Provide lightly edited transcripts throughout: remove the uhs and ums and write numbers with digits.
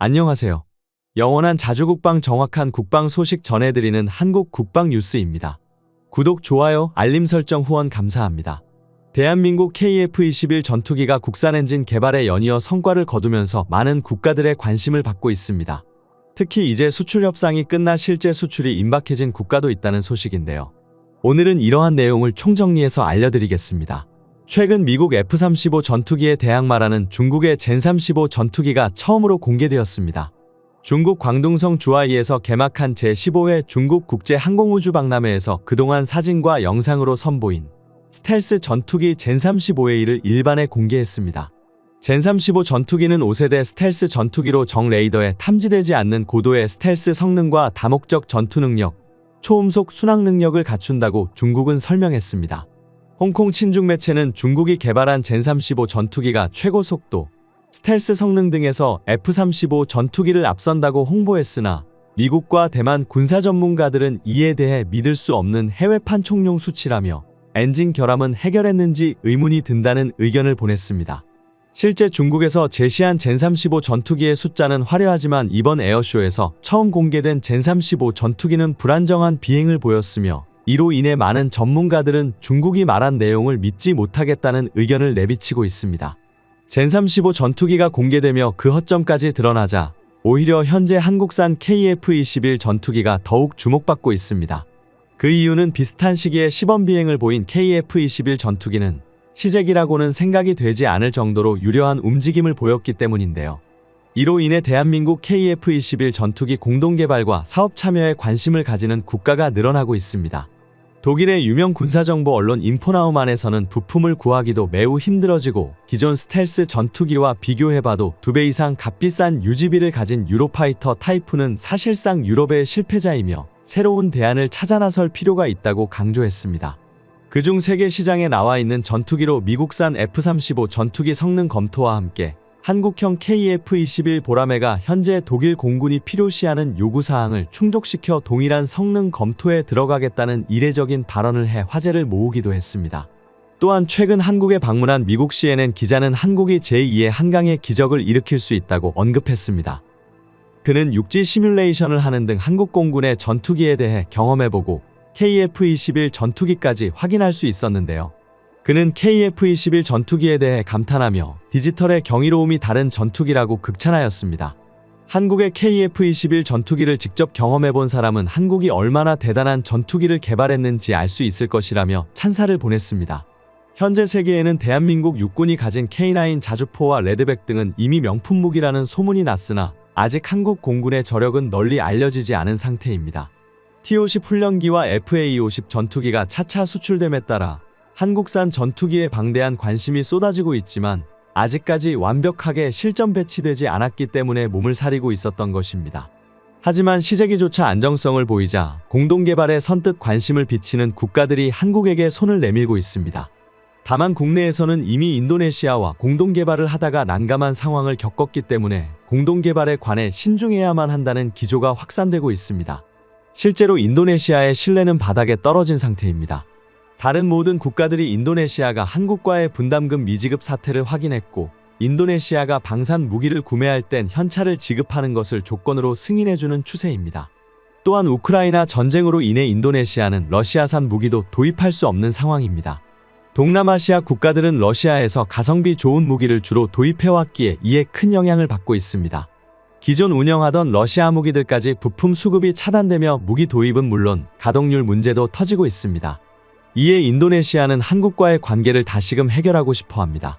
안녕하세요. 영원한 자주국방 정확한 국방 소식 전해드리는 한국 국방 뉴스입니다. 구독, 좋아요, 알림 설정 후원 감사합니다. 대한민국 KF-21 전투기가 국산 엔진 개발에 연이어 성과를 거두면서 많은 국가들의 관심을 받고 있습니다. 특히 이제 수출 협상이 끝나 실제 수출이 임박해진 국가도 있다는 소식인데요. 오늘은 이러한 내용을 총정리해서 알려드리겠습니다. 최근 미국 F-35 전투기에 대항마라는 중국의 젠-35 전투기가 처음으로 공개되었습니다. 중국 광둥성 주하이에서 개막한 제15회 중국 국제항공우주박람회에서 그동안 사진과 영상으로 선보인 스텔스 전투기 젠-35A1을 일반에 공개했습니다. 젠-35 전투기는 5세대 스텔스 전투기로 정 레이더에 탐지되지 않는 고도의 스텔스 성능과 다목적 전투 능력, 초음속 순항 능력을 갖춘다고 중국은 설명했습니다. 홍콩 친중 매체는 중국이 개발한 젠-35 전투기가 최고 속도, 스텔스 성능 등에서 F-35 전투기를 앞선다고 홍보했으나 미국과 대만 군사 전문가들은 이에 대해 믿을 수 없는 해외판 총용 수치라며 엔진 결함은 해결했는지 의문이 든다는 의견을 보냈습니다. 실제 중국에서 제시한 젠-35 전투기의 숫자는 화려하지만 이번 에어쇼에서 처음 공개된 젠-35 전투기는 불안정한 비행을 보였으며 이로 인해 많은 전문가들은 중국이 말한 내용을 믿지 못하겠다는 의견을 내비치고 있습니다. 젠-35 전투기가 공개되며 그 허점까지 드러나자 오히려 현재 한국산 KF-21 전투기가 더욱 주목받고 있습니다. 그 이유는 비슷한 시기에 시범 비행을 보인 KF-21 전투기는 시제기라고는 생각이 되지 않을 정도로 유려한 움직임을 보였기 때문인데요. 이로 인해 대한민국 KF-21 전투기 공동개발과 사업 참여에 관심을 가지는 국가가 늘어나고 있습니다. 독일의 유명 군사정보 언론 인포나우만에서는 부품을 구하기도 매우 힘들어지고 기존 스텔스 전투기와 비교해봐도 2배 이상 값비싼 유지비를 가진 유로파이터 타이푼은 사실상 유럽의 실패자이며 새로운 대안을 찾아 나설 필요가 있다고 강조했습니다. 그중 세계 시장에 나와 있는 전투기로 미국산 F-35 전투기 성능 검토와 함께 한국형 KF-21 보라매가 현재 독일 공군이 필요시하는 요구사항을 충족시켜 동일한 성능 검토에 들어가겠다는 이례적인 발언을 해 화제를 모으기도 했습니다. 또한 최근 한국에 방문한 미국 CNN 기자는 한국이 제2의 한강의 기적을 일으킬 수 있다고 언급했습니다. 그는 육지 시뮬레이션을 하는 등 한국 공군의 전투기에 대해 경험해보고 KF-21 전투기까지 확인할 수 있었는데요. 그는 KF-21 전투기에 대해 감탄하며 디지털의 경이로움이 다른 전투기라고 극찬하였습니다. 한국의 KF-21 전투기를 직접 경험해본 사람은 한국이 얼마나 대단한 전투기를 개발했는지 알 수 있을 것이라며 찬사를 보냈습니다. 현재 세계에는 대한민국 육군이 가진 K9 자주포와 레드백 등은 이미 명품 무기라는 소문이 났으나 아직 한국 공군의 저력은 널리 알려지지 않은 상태입니다. T-50 훈련기와 FA-50 전투기가 차차 수출됨에 따라 한국산 전투기에 방대한 관심이 쏟아지고 있지만 아직까지 완벽하게 실전 배치되지 않았기 때문에 몸을 사리고 있었던 것입니다. 하지만 시제기조차 안정성을 보이자 공동개발에 선뜻 관심을 비치는 국가들이 한국에게 손을 내밀고 있습니다. 다만 국내에서는 이미 인도네시아와 공동개발을 하다가 난감한 상황을 겪었기 때문에 공동개발에 관해 신중해야만 한다는 기조가 확산되고 있습니다. 실제로 인도네시아의 신뢰는 바닥에 떨어진 상태입니다. 다른 모든 국가들이 인도네시아가 한국과의 분담금 미지급 사태를 확인했고 인도네시아가 방산 무기를 구매할 땐 현찰을 지급하는 것을 조건으로 승인해주는 추세입니다. 또한 우크라이나 전쟁으로 인해 인도네시아는 러시아산 무기도 도입할 수 없는 상황입니다. 동남아시아 국가들은 러시아에서 가성비 좋은 무기를 주로 도입해왔기에 이에 큰 영향을 받고 있습니다. 기존 운영하던 러시아 무기들까지 부품 수급이 차단되며 무기 도입은 물론 가동률 문제도 터지고 있습니다. 이에 인도네시아는 한국과의 관계를 다시금 해결하고 싶어 합니다.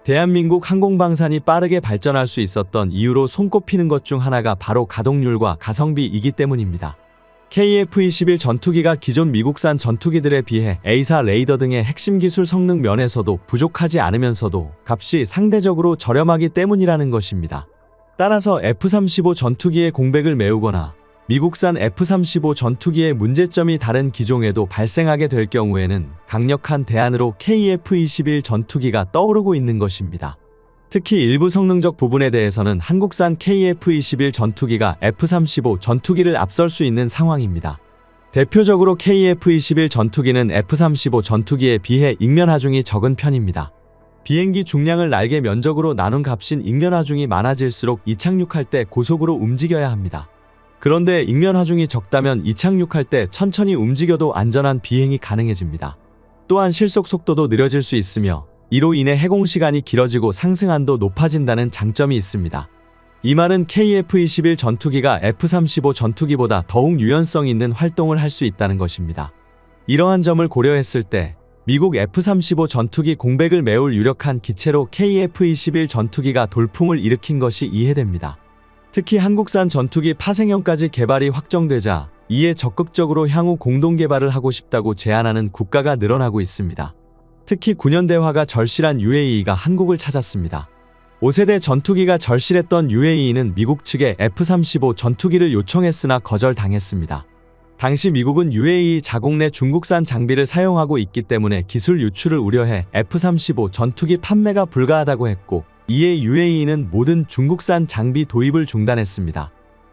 대한민국 항공방산이 빠르게 발전할 수 있었던 이유로 손꼽히는 것 중 하나가 바로 가동률과 가성비이기 때문입니다. KF-21 전투기가 기존 미국산 전투기들에 비해 A사 레이더 등의 핵심 기술 성능 면에서도 부족하지 않으면서도 값이 상대적으로 저렴하기 때문이라는 것입니다. 따라서 F-35 전투기의 공백을 메우거나 미국산 F-35 전투기의 문제점이 다른 기종에도 발생하게 될 경우에는 강력한 대안으로 KF-21 전투기가 떠오르고 있는 것입니다. 특히 일부 성능적 부분에 대해서는 한국산 KF-21 전투기가 F-35 전투기를 앞설 수 있는 상황입니다. 대표적으로 KF-21 전투기는 F-35 전투기에 비해 익면 하중이 적은 편입니다. 비행기 중량을 날개 면적으로 나눈 값인 익면 하중이 많아질수록 이착륙할 때 고속으로 움직여야 합니다. 그런데 익면 하중이 적다면 이착륙할 때 천천히 움직여도 안전한 비행이 가능해집니다. 또한 실속 속도도 느려질 수 있으며 이로 인해 해공 시간이 길어지고 상승한도 높아진다는 장점이 있습니다. 이 말은 KF-21 전투기가 F-35 전투기보다 더욱 유연성 있는 활동을 할 수 있다는 것입니다. 이러한 점을 고려했을 때 미국 F-35 전투기 공백을 메울 유력한 기체로 KF-21 전투기가 돌풍을 일으킨 것이 이해됩니다. 특히 한국산 전투기 파생형까지 개발이 확정되자 이에 적극적으로 향후 공동 개발을 하고 싶다고 제안하는 국가가 늘어나고 있습니다. 특히 9년대화가 절실한 UAE가 한국을 찾았습니다. 5세대 전투기가 절실했던 UAE는 미국 측에 F-35 전투기를 요청했으나 거절당했습니다. 당시 미국은 UAE 자국 내 중국산 장비를 사용하고 있기 때문에 기술 유출을 우려해 F-35 전투기 판매가 불가하다고 했고, 이에 UAE는 모든 중국산 장비 도입을 중단했습니다.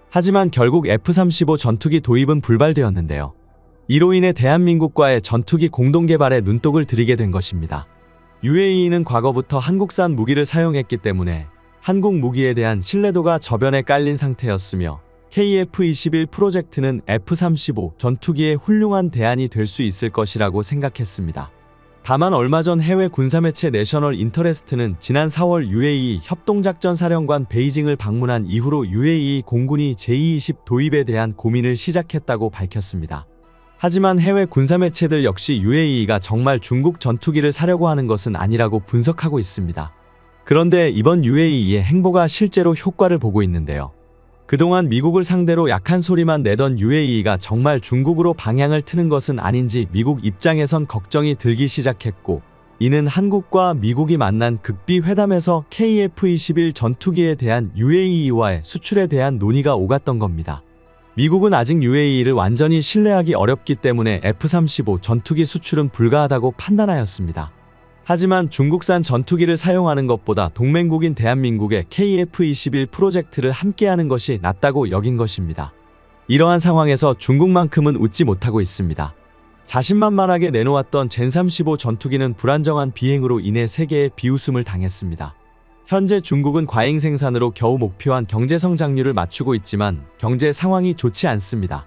하지만 결국 F-35 전투기 도입은 불발되었는데요. 이로 인해 대한민국과의 전투기 공동 개발에 눈독을 들이게 된 것입니다. UAE는 과거부터 한국산 무기를 사용했기 때문에 한국 무기에 대한 신뢰도가 저변에 깔린 상태였으며 KF-21 프로젝트는 F-35 전투기의 훌륭한 대안이 될 수 있을 것이라고 생각했습니다. 다만 얼마 전 해외 군사매체 내셔널 인터레스트는 지난 4월 UAE 협동작전사령관 베이징을 방문한 이후로 UAE 공군이 J-20 도입에 대한 고민을 시작했다고 밝혔습니다. 하지만 해외 군사매체들 역시 UAE가 정말 중국 전투기를 사려고 하는 것은 아니라고 분석하고 있습니다. 그런데 이번 UAE의 행보가 실제로 효과를 보고 있는데요. 그동안 미국을 상대로 약한 소리만 내던 UAE가 정말 중국으로 방향을 트는 것은 아닌지 미국 입장에선 걱정이 들기 시작했고, 이는 한국과 미국이 만난 극비 회담에서 KF-21 전투기에 대한 UAE와의 수출에 대한 논의가 오갔던 겁니다. 미국은 아직 UAE를 완전히 신뢰하기 어렵기 때문에 F-35 전투기 수출은 불가하다고 판단하였습니다. 하지만 중국산 전투기를 사용하는 것보다 동맹국인 대한민국의 KF-21 프로젝트를 함께하는 것이 낫다고 여긴 것입니다. 이러한 상황에서 중국만큼은 웃지 못하고 있습니다. 자신만만하게 내놓았던 젠-35 전투기는 불안정한 비행으로 인해 세계에 비웃음을 당했습니다. 현재 중국은 과잉 생산으로 겨우 목표한 경제성장률을 맞추고 있지만 경제 상황이 좋지 않습니다.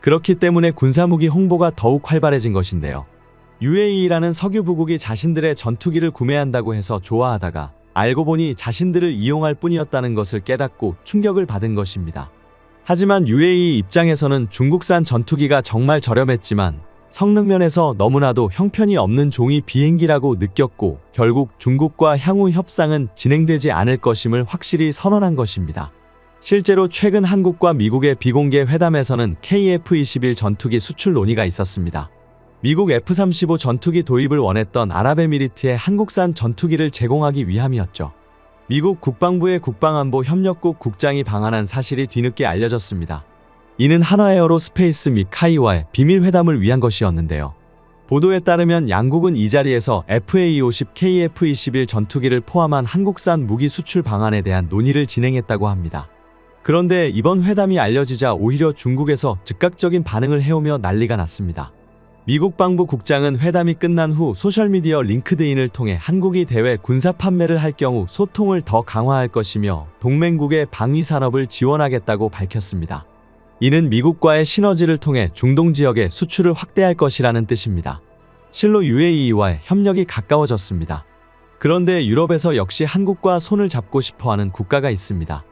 그렇기 때문에 군사무기 홍보가 더욱 활발해진 것인데요. UAE라는 석유 부국이 자신들의 전투기를 구매한다고 해서 좋아하다가 알고 보니 자신들을 이용할 뿐이었다는 것을 깨닫고 충격을 받은 것입니다. 하지만 UAE 입장에서는 중국산 전투기가 정말 저렴했지만 성능면에서 너무나도 형편이 없는 종이 비행기라고 느꼈고, 결국 중국과 향후 협상은 진행되지 않을 것임을 확실히 선언한 것입니다. 실제로 최근 한국과 미국의 비공개 회담에서는 KF-21 전투기 수출 논의가 있었습니다. 미국 F-35 전투기 도입을 원했던 아랍에미리트에 한국산 전투기를 제공하기 위함이었죠. 미국 국방부의 국방안보 협력국 국장이 방한한 사실이 뒤늦게 알려졌습니다. 이는 한화에어로스페이스 및 카이와의 비밀 회담을 위한 것이었는데요. 보도에 따르면 양국은 이 자리에서 FA-50 KF-21 전투기를 포함한 한국산 무기 수출 방안에 대한 논의를 진행했다고 합니다. 그런데 이번 회담이 알려지자 오히려 중국에서 즉각적인 반응을 해오며 난리가 났습니다. 미국 방부 국장은 회담이 끝난 후 소셜미디어 링크드인을 통해 한국이 대외 군사 판매를 할 경우 소통을 더 강화할 것이며 동맹국의 방위 산업을 지원하겠다고 밝혔습니다. 이는 미국과의 시너지를 통해 중동 지역에 수출을 확대할 것이라는 뜻입니다. 실로 UAE와의 협력이 가까워졌습니다. 그런데 유럽에서 역시 한국과 손을 잡고 싶어하는 국가가 있습니다.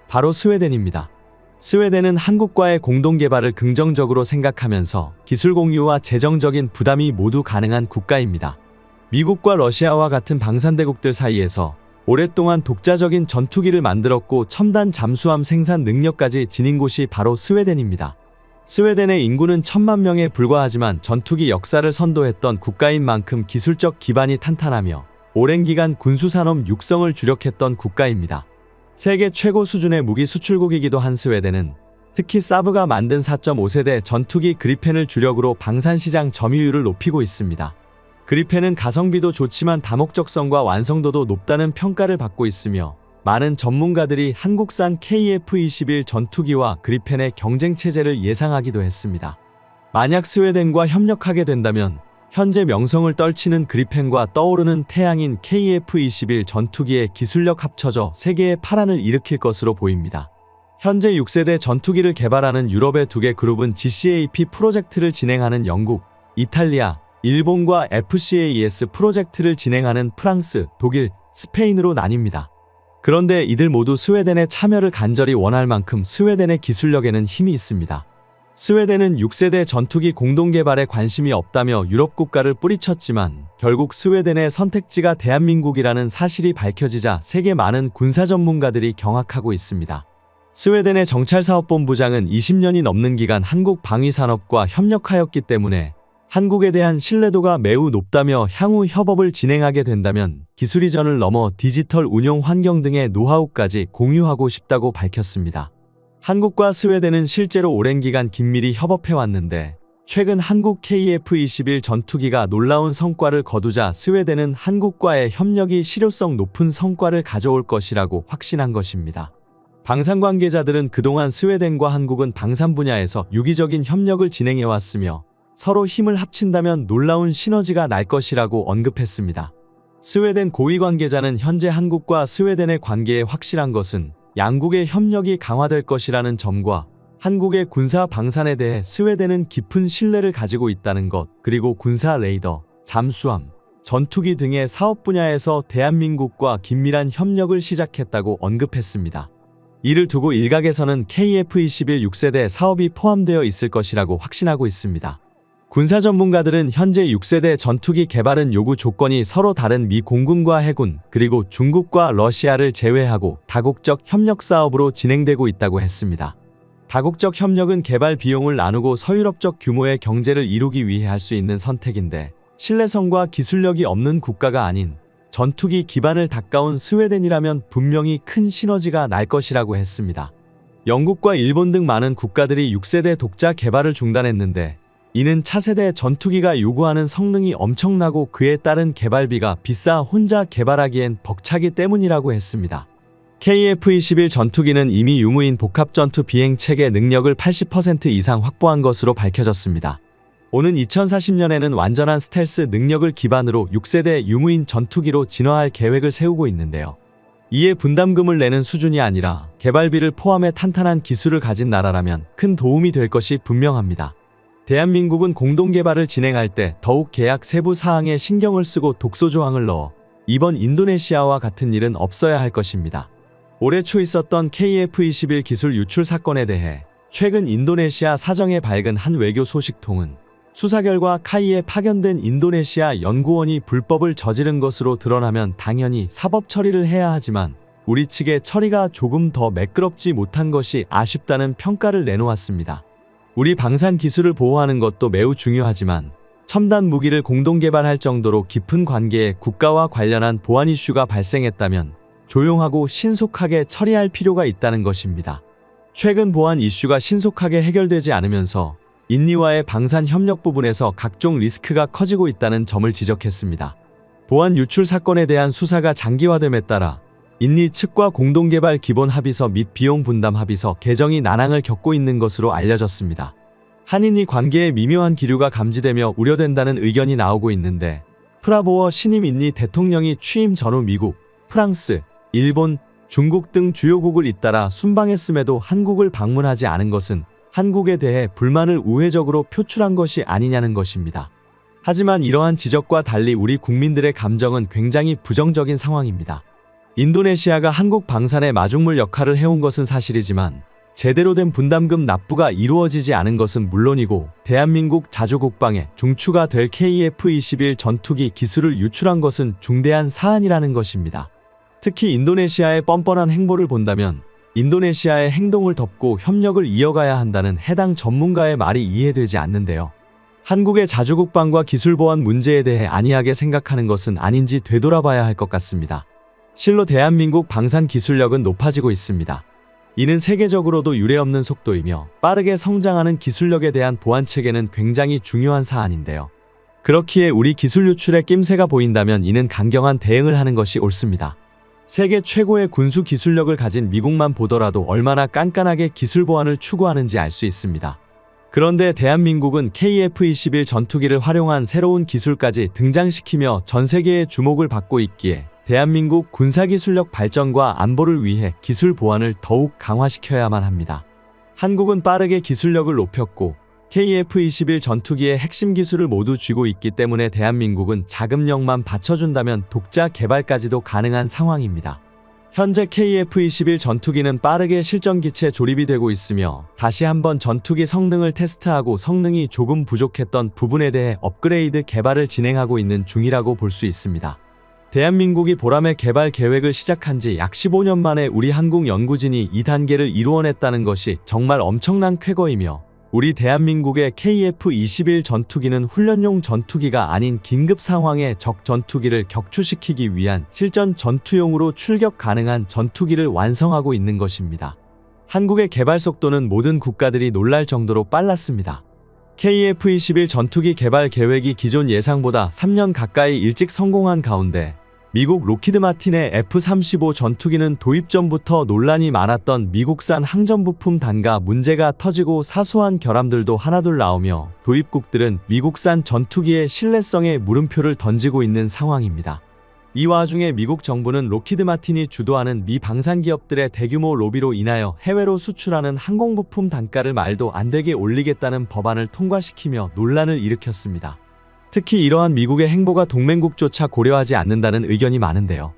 바로 스웨덴입니다. 스웨덴은 한국과의 공동 개발을 긍정적으로 생각하면서 기술 공유와 재정적인 부담이 모두 가능한 국가입니다. 미국과 러시아와 같은 방산대국들 사이에서 오랫동안 독자적인 전투기를 만들었고 첨단 잠수함 생산 능력까지 지닌 곳이 바로 스웨덴입니다. 스웨덴의 인구는 1000만 명에 불과하지만 전투기 역사를 선도했던 국가인 만큼 기술적 기반이 탄탄하며 오랜 기간 군수산업 육성을 주력했던 국가입니다. 세계 최고 수준의 무기 수출국이기도 한 스웨덴은 특히 사브가 만든 4.5세대 전투기 그리펜을 주력으로 방산시장 점유율을 높이고 있습니다. 그리펜은 가성비도 좋지만 다목적성과 완성도도 높다는 평가를 받고 있으며, 많은 전문가들이 한국산 KF-21 전투기와 그리펜의 경쟁체제를 예상하기도 했습니다. 만약 스웨덴과 협력하게 된다면 현재 명성을 떨치는 그리펜과 떠오르는 태양인 KF-21 전투기의 기술력 합쳐져 세계의 파란을 일으킬 것으로 보입니다. 현재 6세대 전투기를 개발하는 유럽의 2개 그룹은 GCAP 프로젝트를 진행하는 영국, 이탈리아, 일본과 FCAS 프로젝트를 진행하는 프랑스, 독일, 스페인으로 나뉩니다. 그런데 이들 모두 스웨덴의 참여를 간절히 원할 만큼 스웨덴의 기술력에는 힘이 있습니다. 스웨덴은 6세대 전투기 공동 개발에 관심이 없다며 유럽 국가를 뿌리쳤지만 결국 스웨덴의 선택지가 대한민국이라는 사실이 밝혀지자 세계 많은 군사 전문가들이 경악하고 있습니다. 스웨덴의 정찰사업본부장은 20년이 넘는 기간 한국 방위산업과 협력하였기 때문에 한국에 대한 신뢰도가 매우 높다며 향후 협업을 진행하게 된다면 기술 이전을 넘어 디지털 운용 환경 등의 노하우까지 공유하고 싶다고 밝혔습니다. 한국과 스웨덴은 실제로 오랜 기간 긴밀히 협업해왔는데 최근 한국 KF-21 전투기가 놀라운 성과를 거두자 스웨덴은 한국과의 협력이 실효성 높은 성과를 가져올 것이라고 확신한 것입니다. 방산 관계자들은 그동안 스웨덴과 한국은 방산 분야에서 유기적인 협력을 진행해왔으며 서로 힘을 합친다면 놀라운 시너지가 날 것이라고 언급했습니다. 스웨덴 고위 관계자는 현재 한국과 스웨덴의 관계에 확실한 것은 양국의 협력이 강화될 것이라는 점과 한국의 군사 방산에 대해 스웨덴은 깊은 신뢰를 가지고 있다는 것, 그리고 군사 레이더, 잠수함, 전투기 등의 사업 분야에서 대한민국과 긴밀한 협력을 시작했다고 언급했습니다. 이를 두고 일각에서는 KF-21 6세대 사업이 포함되어 있을 것이라고 확신하고 있습니다. 군사 전문가들은 현재 6세대 전투기 개발은 요구 조건이 서로 다른 미 공군과 해군, 그리고 중국과 러시아를 제외하고 다국적 협력 사업으로 진행되고 있다고 했습니다. 다국적 협력은 개발 비용을 나누고 서유럽적 규모의 경제를 이루기 위해 할 수 있는 선택인데 신뢰성과 기술력이 없는 국가가 아닌 전투기 기반을 닦아온 스웨덴이라면 분명히 큰 시너지가 날 것이라고 했습니다. 영국과 일본 등 많은 국가들이 6세대 독자 개발을 중단했는데 이는 차세대 전투기가 요구하는 성능이 엄청나고 그에 따른 개발비가 비싸 혼자 개발하기엔 벅차기 때문이라고 했습니다. KF-21 전투기는 이미 유무인 복합전투 비행체계 능력을 80% 이상 확보한 것으로 밝혀졌습니다. 오는 2040년에는 완전한 스텔스 능력을 기반으로 6세대 유무인 전투기로 진화할 계획을 세우고 있는데요. 이에 분담금을 내는 수준이 아니라 개발비를 포함해 탄탄한 기술을 가진 나라라면 큰 도움이 될 것이 분명합니다. 대한민국은 공동개발을 진행할 때 더욱 계약 세부 사항에 신경을 쓰고 독소 조항을 넣어 이번 인도네시아와 같은 일은 없어야 할 것입니다. 올해 초 있었던 KF-21 기술 유출 사건에 대해 최근 인도네시아 사정에 밝은 한 외교 소식통은 수사 결과 카이에 파견된 인도네시아 연구원이 불법을 저지른 것으로 드러나면 당연히 사법 처리를 해야 하지만 우리 측의 처리가 조금 더 매끄럽지 못한 것이 아쉽다는 평가를 내놓았습니다. 우리 방산 기술을 보호하는 것도 매우 중요하지만 첨단 무기를 공동 개발할 정도로 깊은 관계에 국가와 관련한 보안 이슈가 발생했다면 조용하고 신속하게 처리할 필요가 있다는 것입니다. 최근 보안 이슈가 신속하게 해결되지 않으면서 인니와의 방산 협력 부분에서 각종 리스크가 커지고 있다는 점을 지적했습니다. 보안 유출 사건에 대한 수사가 장기화됨에 따라 인니 측과 공동개발 기본 합의서 및 비용 분담 합의서 개정이 난항을 겪고 있는 것으로 알려졌습니다. 한인이 관계에 미묘한 기류가 감지되며 우려된다는 의견이 나오고 있는데 프라보어 신임 인니 대통령이 취임 전후 미국, 프랑스, 일본, 중국 등 주요국을 잇따라 순방했음에도 한국을 방문하지 않은 것은 한국에 대해 불만을 우회적으로 표출한 것이 아니냐는 것입니다. 하지만 이러한 지적과 달리 우리 국민들의 감정은 굉장히 부정적인 상황입니다. 인도네시아가 한국 방산의 마중물 역할을 해온 것은 사실이지만 제대로 된 분담금 납부가 이루어지지 않은 것은 물론이고 대한민국 자주국방에 중추가 될 KF-21 전투기 기술을 유출한 것은 중대한 사안이라는 것입니다. 특히 인도네시아의 뻔뻔한 행보를 본다면 인도네시아의 행동을 덮고 협력을 이어가야 한다는 해당 전문가의 말이 이해되지 않는데요. 한국의 자주국방과 기술보안 문제에 대해 안이하게 생각하는 것은 아닌지 되돌아봐야 할 것 같습니다. 실로 대한민국 방산 기술력은 높아지고 있습니다. 이는 세계적으로도 유례없는 속도이며 빠르게 성장하는 기술력에 대한 보완체계는 굉장히 중요한 사안인데요. 그렇기에 우리 기술 유출에 낌새가 보인다면 이는 강경한 대응을 하는 것이 옳습니다. 세계 최고의 군수 기술력을 가진 미국만 보더라도 얼마나 깐깐하게 기술 보완을 추구하는지 알 수 있습니다. 그런데 대한민국은 KF-21 전투기를 활용한 새로운 기술까지 등장시키며 전 세계의 주목을 받고 있기에 대한민국 군사기술력 발전과 안보를 위해 기술 보완을 더욱 강화시켜야만 합니다. 한국은 빠르게 기술력을 높였고 KF-21 전투기의 핵심 기술을 모두 쥐고 있기 때문에 대한민국은 자금력만 받쳐준다면 독자 개발까지도 가능한 상황입니다. 현재 KF-21 전투기는 빠르게 실전기체 조립이 되고 있으며 다시 한번 전투기 성능을 테스트하고 성능이 조금 부족했던 부분에 대해 업그레이드 개발을 진행하고 있는 중이라고 볼 수 있습니다. 대한민국이 보람의 개발 계획을 시작한 지 약 15년 만에 우리 한국 연구진이 이 단계를 이루어냈다는 것이 정말 엄청난 쾌거이며 우리 대한민국의 KF-21 전투기는 훈련용 전투기가 아닌 긴급 상황에 적 전투기를 격추시키기 위한 실전 전투용으로 출격 가능한 전투기를 완성하고 있는 것입니다. 한국의 개발 속도는 모든 국가들이 놀랄 정도로 빨랐습니다. KF-21 전투기 개발 계획이 기존 예상보다 3년 가까이 일찍 성공한 가운데 미국 로키드 마틴의 F-35 전투기는 도입 전부터 논란이 많았던 미국산 항전 부품 단가 문제가 터지고 사소한 결함들도 하나둘 나오며 도입국들은 미국산 전투기의 신뢰성에 물음표를 던지고 있는 상황입니다. 이 와중에 미국 정부는 로키드 마틴이 주도하는 미 방산 기업들의 대규모 로비로 인하여 해외로 수출하는 항공부품 단가를 말도 안 되게 올리겠다는 법안을 통과시키며 논란을 일으켰습니다. 특히 이러한 미국의 행보가 동맹국조차 고려하지 않는다는 의견이 많은데요.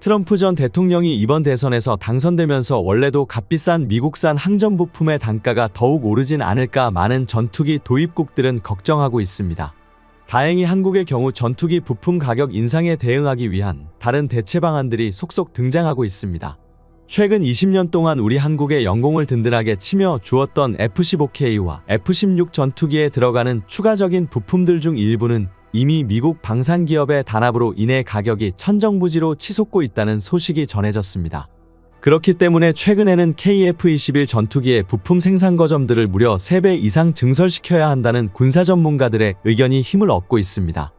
트럼프 전 대통령이 이번 대선에서 당선되면서 원래도 값비싼 미국산 항전 부품의 단가가 더욱 오르진 않을까 많은 전투기 도입국들은 걱정하고 있습니다. 다행히 한국의 경우 전투기 부품 가격 인상에 대응하기 위한 다른 대체 방안들이 속속 등장하고 있습니다. 최근 20년 동안 우리 한국의 영공을 든든하게 치며 주었던 F-15K와 F-16 전투기에 들어가는 추가적인 부품들 중 일부는 이미 미국 방산기업의 단합으로 인해 가격이 천정부지로 치솟고 있다는 소식이 전해졌습니다. 그렇기 때문에 최근에는 KF-21 전투기의 부품 생산 거점들을 무려 3배 이상 증설시켜야 한다는 군사 전문가들의 의견이 힘을 얻고 있습니다.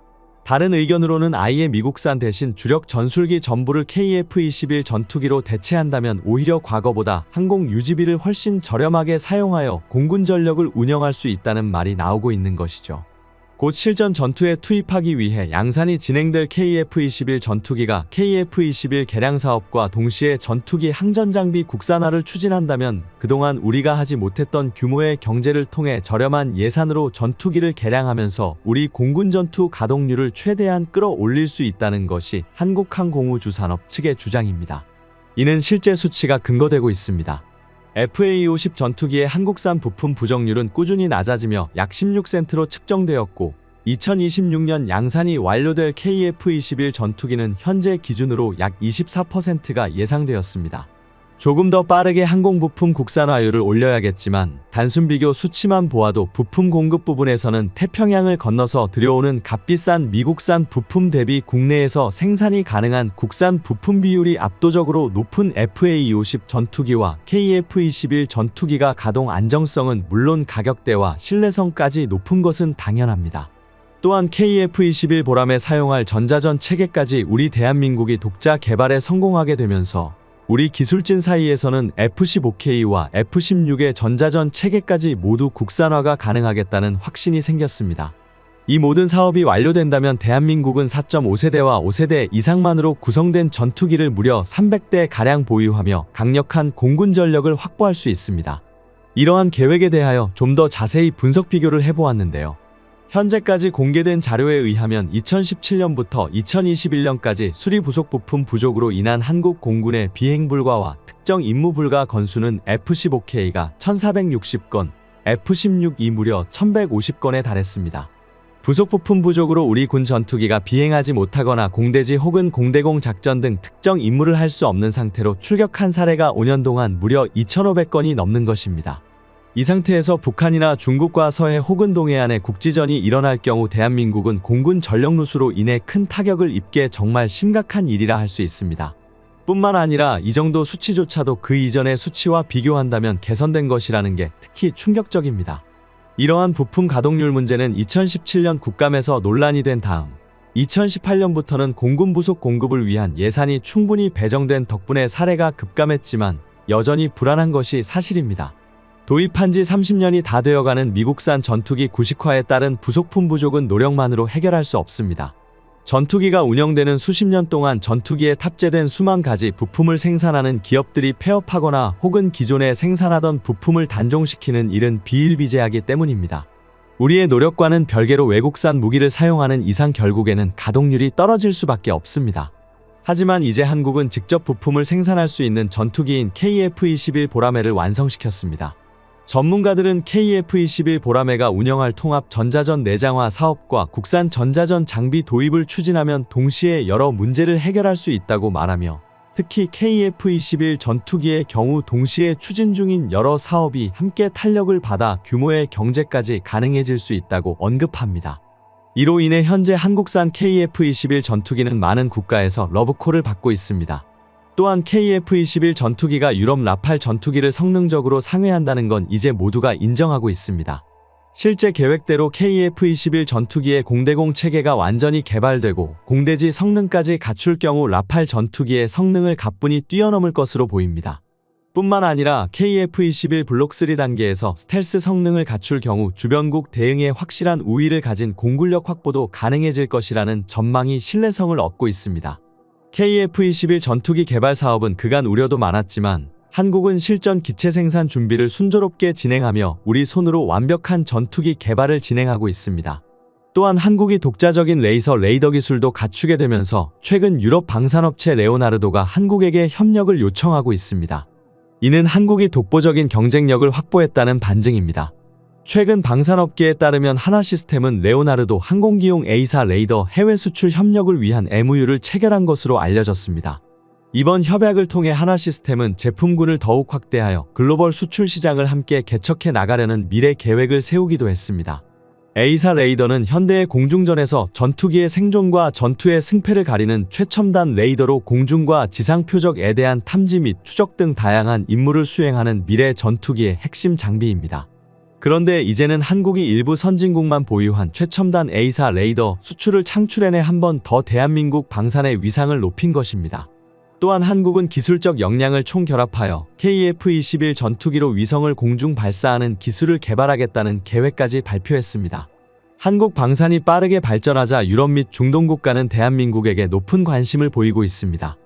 다른 의견으로는 아예 미국산 대신 주력 전술기 전부를 KF-21 전투기로 대체한다면 오히려 과거보다 항공 유지비를 훨씬 저렴하게 사용하여 공군 전력을 운영할 수 있다는 말이 나오고 있는 것이죠. 곧 실전 전투에 투입하기 위해 양산이 진행될 KF-21 전투기가 KF-21 개량 사업과 동시에 전투기 항전 장비 국산화를 추진한다면 그동안 우리가 하지 못했던 규모의 경제를 통해 저렴한 예산으로 전투기를 개량하면서 우리 공군 전투 가동률을 최대한 끌어올릴 수 있다는 것이 한국항공우주산업 측의 주장입니다. 이는 실제 수치가 근거되고 있습니다. FA-50 전투기의 한국산 부품 부정률은 꾸준히 낮아지며 약 16센트로 측정되었고 2026년 양산이 완료될 KF-21 전투기는 현재 기준으로 약 24%가 예상되었습니다. 조금 더 빠르게 항공부품 국산화율을 올려야겠지만 단순 비교 수치만 보아도 부품 공급 부분에서는 태평양을 건너서 들여오는 값비싼 미국산 부품 대비 국내에서 생산이 가능한 국산 부품 비율이 압도적으로 높은 FA-50 전투기와 KF-21 전투기가 가동 안정성은 물론 가격대와 신뢰성까지 높은 것은 당연합니다. 또한 KF-21 보람에 사용할 전자전 체계까지 우리 대한민국이 독자 개발에 성공하게 되면서 우리 기술진 사이에서는 F-15K와 F-16의 전자전 체계까지 모두 국산화가 가능하겠다는 확신이 생겼습니다. 이 모든 사업이 완료된다면 대한민국은 4.5세대와 5세대 이상만으로 구성된 전투기를 무려 300대가량 보유하며 강력한 공군 전력을 확보할 수 있습니다. 이러한 계획에 대하여 좀 더 자세히 분석 비교를 해보았는데요. 현재까지 공개된 자료에 의하면 2017년부터 2021년까지 수리 부속 부품 부족으로 인한 한국 공군의 비행 불가와 특정 임무 불가 건수는 F-15K가 1460건, F-16이 무려 1150건에 달했습니다. 부속 부품 부족으로 우리 군 전투기가 비행하지 못하거나 공대지 혹은 공대공 작전 등 특정 임무를 할 수 없는 상태로 출격한 사례가 5년 동안 무려 2500건이 넘는 것입니다. 이 상태에서 북한이나 중국과 서해 혹은 동해안에 국지전이 일어날 경우 대한민국은 공군 전력 누수로 인해 큰 타격을 입게 정말 심각한 일이라 할 수 있습니다. 뿐만 아니라 이 정도 수치조차도 그 이전의 수치와 비교한다면 개선된 것이라는 게 특히 충격적입니다. 이러한 부품 가동률 문제는 2017년 국감에서 논란이 된 다음 2018년부터는 공군 부속 공급을 위한 예산이 충분히 배정된 덕분에 사례가 급감했지만 여전히 불안한 것이 사실입니다. 도입한 지 30년이 다 되어가는 미국산 전투기 구식화에 따른 부속품 부족은 노력만으로 해결할 수 없습니다. 전투기가 운영되는 수십 년 동안 전투기에 탑재된 수만 가지 부품을 생산하는 기업들이 폐업하거나 혹은 기존에 생산하던 부품을 단종시키는 일은 비일비재하기 때문입니다. 우리의 노력과는 별개로 외국산 무기를 사용하는 이상 결국에는 가동률이 떨어질 수밖에 없습니다. 하지만 이제 한국은 직접 부품을 생산할 수 있는 전투기인 KF-21 보라매를 완성시켰습니다. 전문가들은 KF-21 보라매가 운영할 통합 전자전 내장화 사업과 국산 전자전 장비 도입을 추진하면 동시에 여러 문제를 해결할 수 있다고 말하며, 특히 KF-21 전투기의 경우 동시에 추진 중인 여러 사업이 함께 탄력을 받아 규모의 경제까지 가능해질 수 있다고 언급합니다. 이로 인해 현재 한국산 KF-21 전투기는 많은 국가에서 러브콜을 받고 있습니다. 또한 KF-21 전투기가 유럽 라팔 전투기를 성능적으로 상회한다는 건 이제 모두가 인정하고 있습니다. 실제 계획대로 KF-21 전투기의 공대공 체계가 완전히 개발되고 공대지 성능까지 갖출 경우 라팔 전투기의 성능을 가뿐히 뛰어넘을 것으로 보입니다. 뿐만 아니라 KF-21 블록 3 단계에서 스텔스 성능을 갖출 경우 주변국 대응에 확실한 우위를 가진 공군력 확보도 가능해질 것이라는 전망이 신뢰성을 얻고 있습니다. KF-21 전투기 개발 사업은 그간 우려도 많았지만 한국은 실전 기체 생산 준비를 순조롭게 진행하며 우리 손으로 완벽한 전투기 개발을 진행하고 있습니다. 또한 한국이 독자적인 레이더 기술도 갖추게 되면서 최근 유럽 방산업체 레오나르도가 한국에게 협력을 요청하고 있습니다. 이는 한국이 독보적인 경쟁력을 확보했다는 반증입니다. 최근 방산업계에 따르면 하나시스템은 레오나르도 항공기용 A사 레이더 해외 수출 협력을 위한 MOU를 체결한 것으로 알려졌습니다. 이번 협약을 통해 하나시스템은 제품군을 더욱 확대하여 글로벌 수출 시장을 함께 개척해 나가려는 미래 계획을 세우기도 했습니다. A사 레이더는 현대의 공중전에서 전투기의 생존과 전투의 승패를 가리는 최첨단 레이더로 공중과 지상 표적에 대한 탐지 및 추적 등 다양한 임무를 수행하는 미래 전투기의 핵심 장비입니다. 그런데 이제는 한국이 일부 선진국만 보유한 최첨단 A사 레이더 수출을 창출해내 한 번 더 대한민국 방산의 위상을 높인 것입니다. 또한 한국은 기술적 역량을 총결합하여 KF-21 전투기로 위성을 공중 발사하는 기술을 개발하겠다는 계획까지 발표했습니다. 한국 방산이 빠르게 발전하자 유럽 및 중동 국가는 대한민국에게 높은 관심을 보이고 있습니다.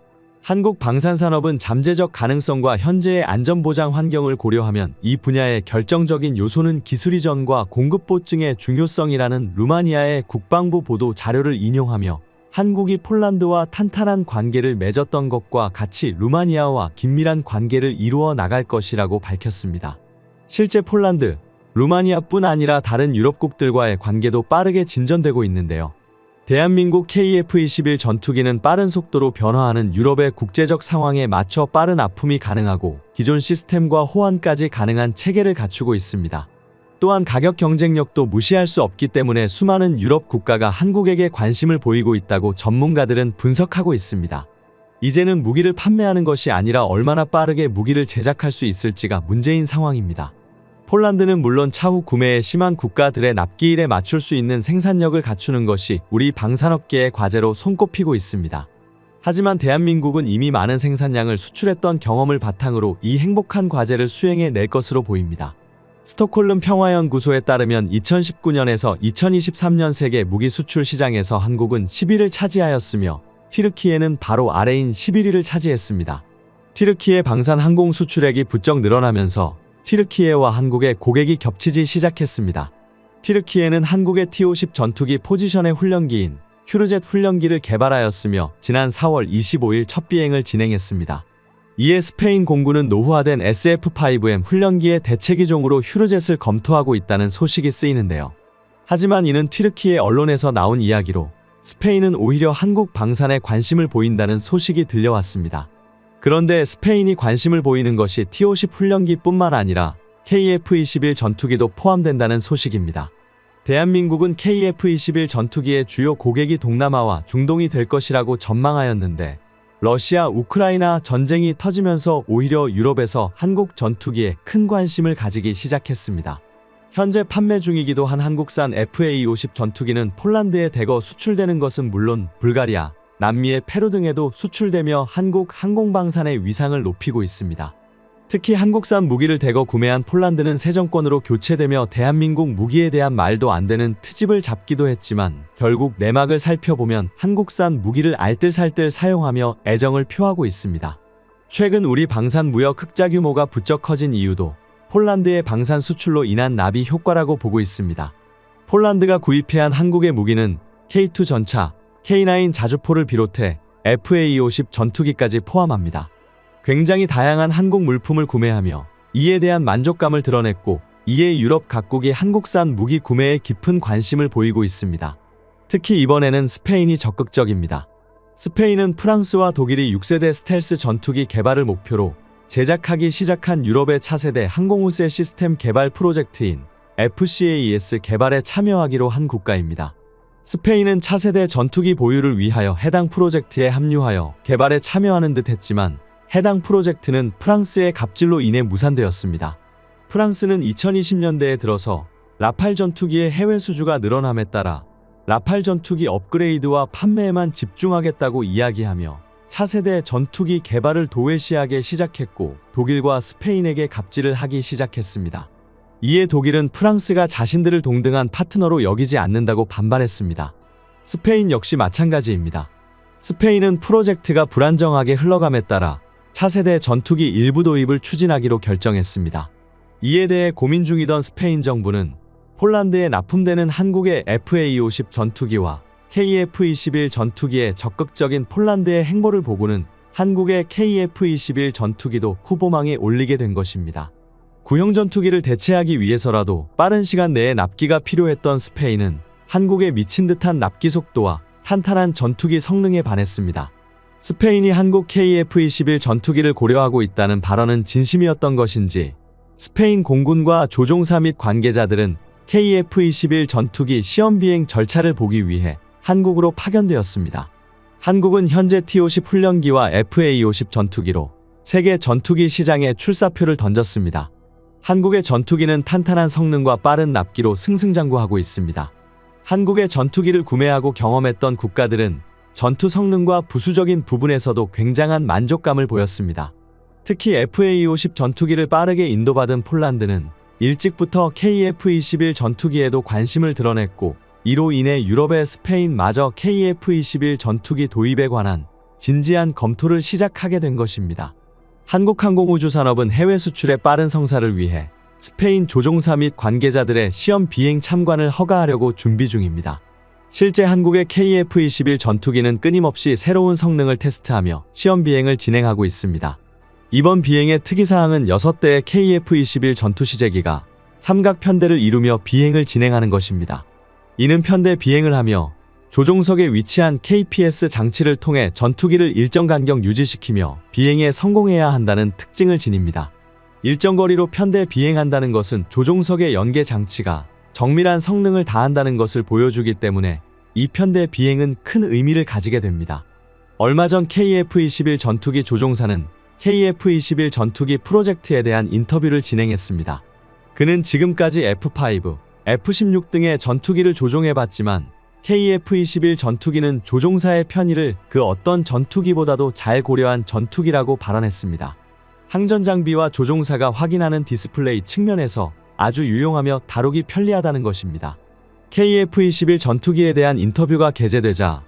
한국 방산산업은 잠재적 가능성과 현재의 안전보장 환경을 고려하면 이 분야의 결정적인 요소는 기술 이전과 공급 보증의 중요성이라는 루마니아의 국방부 보도 자료를 인용하며, 한국이 폴란드와 탄탄한 관계를 맺었던 것과 같이 루마니아와 긴밀한 관계를 이루어 나갈 것이라고 밝혔습니다. 실제 폴란드, 루마니아뿐 아니라 다른 유럽국들과의 관계도 빠르게 진전되고 있는데요. 대한민국 KF-21 전투기는 빠른 속도로 변화하는 유럽의 국제적 상황에 맞춰 빠른 납품이 가능하고 기존 시스템과 호환까지 가능한 체계를 갖추고 있습니다. 또한 가격 경쟁력도 무시할 수 없기 때문에 수많은 유럽 국가가 한국에게 관심을 보이고 있다고 전문가들은 분석하고 있습니다. 이제는 무기를 판매하는 것이 아니라 얼마나 빠르게 무기를 제작할 수 있을지가 문제인 상황입니다. 폴란드는 물론 차후 구매에 심한 국가들의 납기일에 맞출 수 있는 생산력을 갖추는 것이 우리 방산업계의 과제로 손꼽히고 있습니다. 하지만 대한민국은 이미 많은 생산량을 수출했던 경험을 바탕으로 이 행복한 과제를 수행해 낼 것으로 보입니다. 스톡홀름 평화연구소에 따르면 2019년에서 2023년 세계 무기 수출 시장에서 한국은 10위를 차지하였으며 튀르키예는 바로 아래인 11위를 차지했습니다. 튀르키예 방산 항공 수출액이 부쩍 늘어나면서 튀르키예와 한국의 고객이 겹치기 시작했습니다. 튀르키예는 한국의 T-50 전투기 포지션의 훈련기인 휴르젯 훈련기를 개발하였으며 지난 4월 25일 첫 비행을 진행했습니다. 이에 스페인 공군은 노후화된 SF-5M 훈련기의 대체기종으로 휴르젯을 검토하고 있다는 소식이 쓰이는데요. 하지만 이는 튀르키예 언론에서 나온 이야기로 스페인은 오히려 한국 방산에 관심을 보인다는 소식이 들려왔습니다. 그런데 스페인이 관심을 보이는 것이 T-50 훈련기뿐만 아니라 KF-21 전투기도 포함된다는 소식입니다. 대한민국은 KF-21 전투기의 주요 고객이 동남아와 중동이 될 것이라고 전망하였는데 러시아 우크라이나 전쟁이 터지면서 오히려 유럽에서 한국 전투기에 큰 관심을 가지기 시작했습니다. 현재 판매 중이기도 한 한국산 FA-50 전투기는 폴란드에 대거 수출되는 것은 물론 불가리아, 남미의 페루 등에도 수출되며 한국 항공방산의 위상을 높이고 있습니다. 특히 한국산 무기를 대거 구매한 폴란드는 새 정권으로 교체되며 대한민국 무기에 대한 말도 안 되는 트집을 잡기도 했지만 결국 내막을 살펴보면 한국산 무기를 알뜰살뜰 사용하며 애정을 표하고 있습니다. 최근 우리 방산 무역 흑자 규모가 부쩍 커진 이유도 폴란드의 방산 수출로 인한 나비 효과라고 보고 있습니다. 폴란드가 구입해야 한 한국의 무기는 K2 전차, K9 자주포를 비롯해 FA50 전투기까지 포함합니다. 굉장히 다양한 한국 물품을 구매하며 이에 대한 만족감을 드러냈고 이에 유럽 각국이 한국산 무기 구매에 깊은 관심을 보이고 있습니다. 특히 이번에는 스페인이 적극적입니다. 스페인은 프랑스와 독일이 6세대 스텔스 전투기 개발을 목표로 제작하기 시작한 유럽의 차세대 항공우세 시스템 개발 프로젝트인 FCAS 개발에 참여하기로 한 국가입니다. 스페인은 차세대 전투기 보유를 위하여 해당 프로젝트에 합류하여 개발에 참여하는 듯 했지만 해당 프로젝트는 프랑스의 갑질로 인해 무산되었습니다. 프랑스는 2020년대에 들어서 라팔 전투기의 해외 수주가 늘어남에 따라 라팔 전투기 업그레이드와 판매에만 집중하겠다고 이야기하며 차세대 전투기 개발을 도외시하게 시작했고 독일과 스페인에게 갑질을 하기 시작했습니다. 이에 독일은 프랑스가 자신들을 동등한 파트너로 여기지 않는다고 반발했습니다. 스페인 역시 마찬가지입니다. 스페인은 프로젝트가 불안정하게 흘러감에 따라 차세대 전투기 일부 도입을 추진하기로 결정했습니다. 이에 대해 고민 중이던 스페인 정부는 폴란드에 납품되는 한국의 FA50 전투기와 KF-21 전투기의 적극적인 폴란드의 행보를 보고는 한국의 KF-21 전투기도 후보망에 올리게 된 것입니다. 구형 전투기를 대체하기 위해서라도 빠른 시간 내에 납기가 필요했던 스페인은 한국의 미친 듯한 납기 속도와 탄탄한 전투기 성능에 반했습니다. 스페인이 한국 KF-21 전투기를 고려하고 있다는 발언은 진심이었던 것인지 스페인 공군과 조종사 및 관계자들은 KF-21 전투기 시험 비행 절차를 보기 위해 한국으로 파견되었습니다. 한국은 현재 T-50 훈련기와 FA-50 전투기로 세계 전투기 시장에 출사표를 던졌습니다. 한국의 전투기는 탄탄한 성능과 빠른 납기로 승승장구하고 있습니다. 한국의 전투기를 구매하고 경험했던 국가들은 전투 성능과 부수적인 부분에서도 굉장한 만족감을 보였습니다. 특히 FA-50 전투기를 빠르게 인도받은 폴란드는 일찍부터 KF-21 전투기에도 관심을 드러냈고 이로 인해 유럽의 스페인마저 KF-21 전투기 도입에 관한 진지한 검토를 시작하게 된 것입니다. 한국항공우주산업은 해외 수출의 빠른 성사를 위해 스페인 조종사 및 관계자들의 시험 비행 참관을 허가하려고 준비 중입니다. 실제 한국의 KF-21 전투기는 끊임없이 새로운 성능을 테스트하며 시험 비행을 진행하고 있습니다. 이번 비행의 특이사항은 6대의 KF-21 전투시제기가 삼각 편대를 이루며 비행을 진행하는 것입니다. 이는 편대 비행을 하며 조종석에 위치한 KPS 장치를 통해 전투기를 일정 간격 유지시키며 비행에 성공해야 한다는 특징을 지닙니다. 일정 거리로 편대 비행한다는 것은 조종석의 연계 장치가 정밀한 성능을 다한다는 것을 보여주기 때문에 이 편대 비행은 큰 의미를 가지게 됩니다. 얼마 전 KF-21 전투기 조종사는 KF-21 전투기 프로젝트에 대한 인터뷰를 진행했습니다. 그는 지금까지 F5, F-16 등의 전투기를 조종해봤지만 KF-21 전투기는 조종사의 편의를 그 어떤 전투기보다도 잘 고려한 전투기라고 발언했습니다. 항전 장비와 조종사가 확인하는 디스플레이 측면에서 아주 유용하며 다루기 편리하다는 것입니다. KF-21 전투기에 대한 인터뷰가 게재되자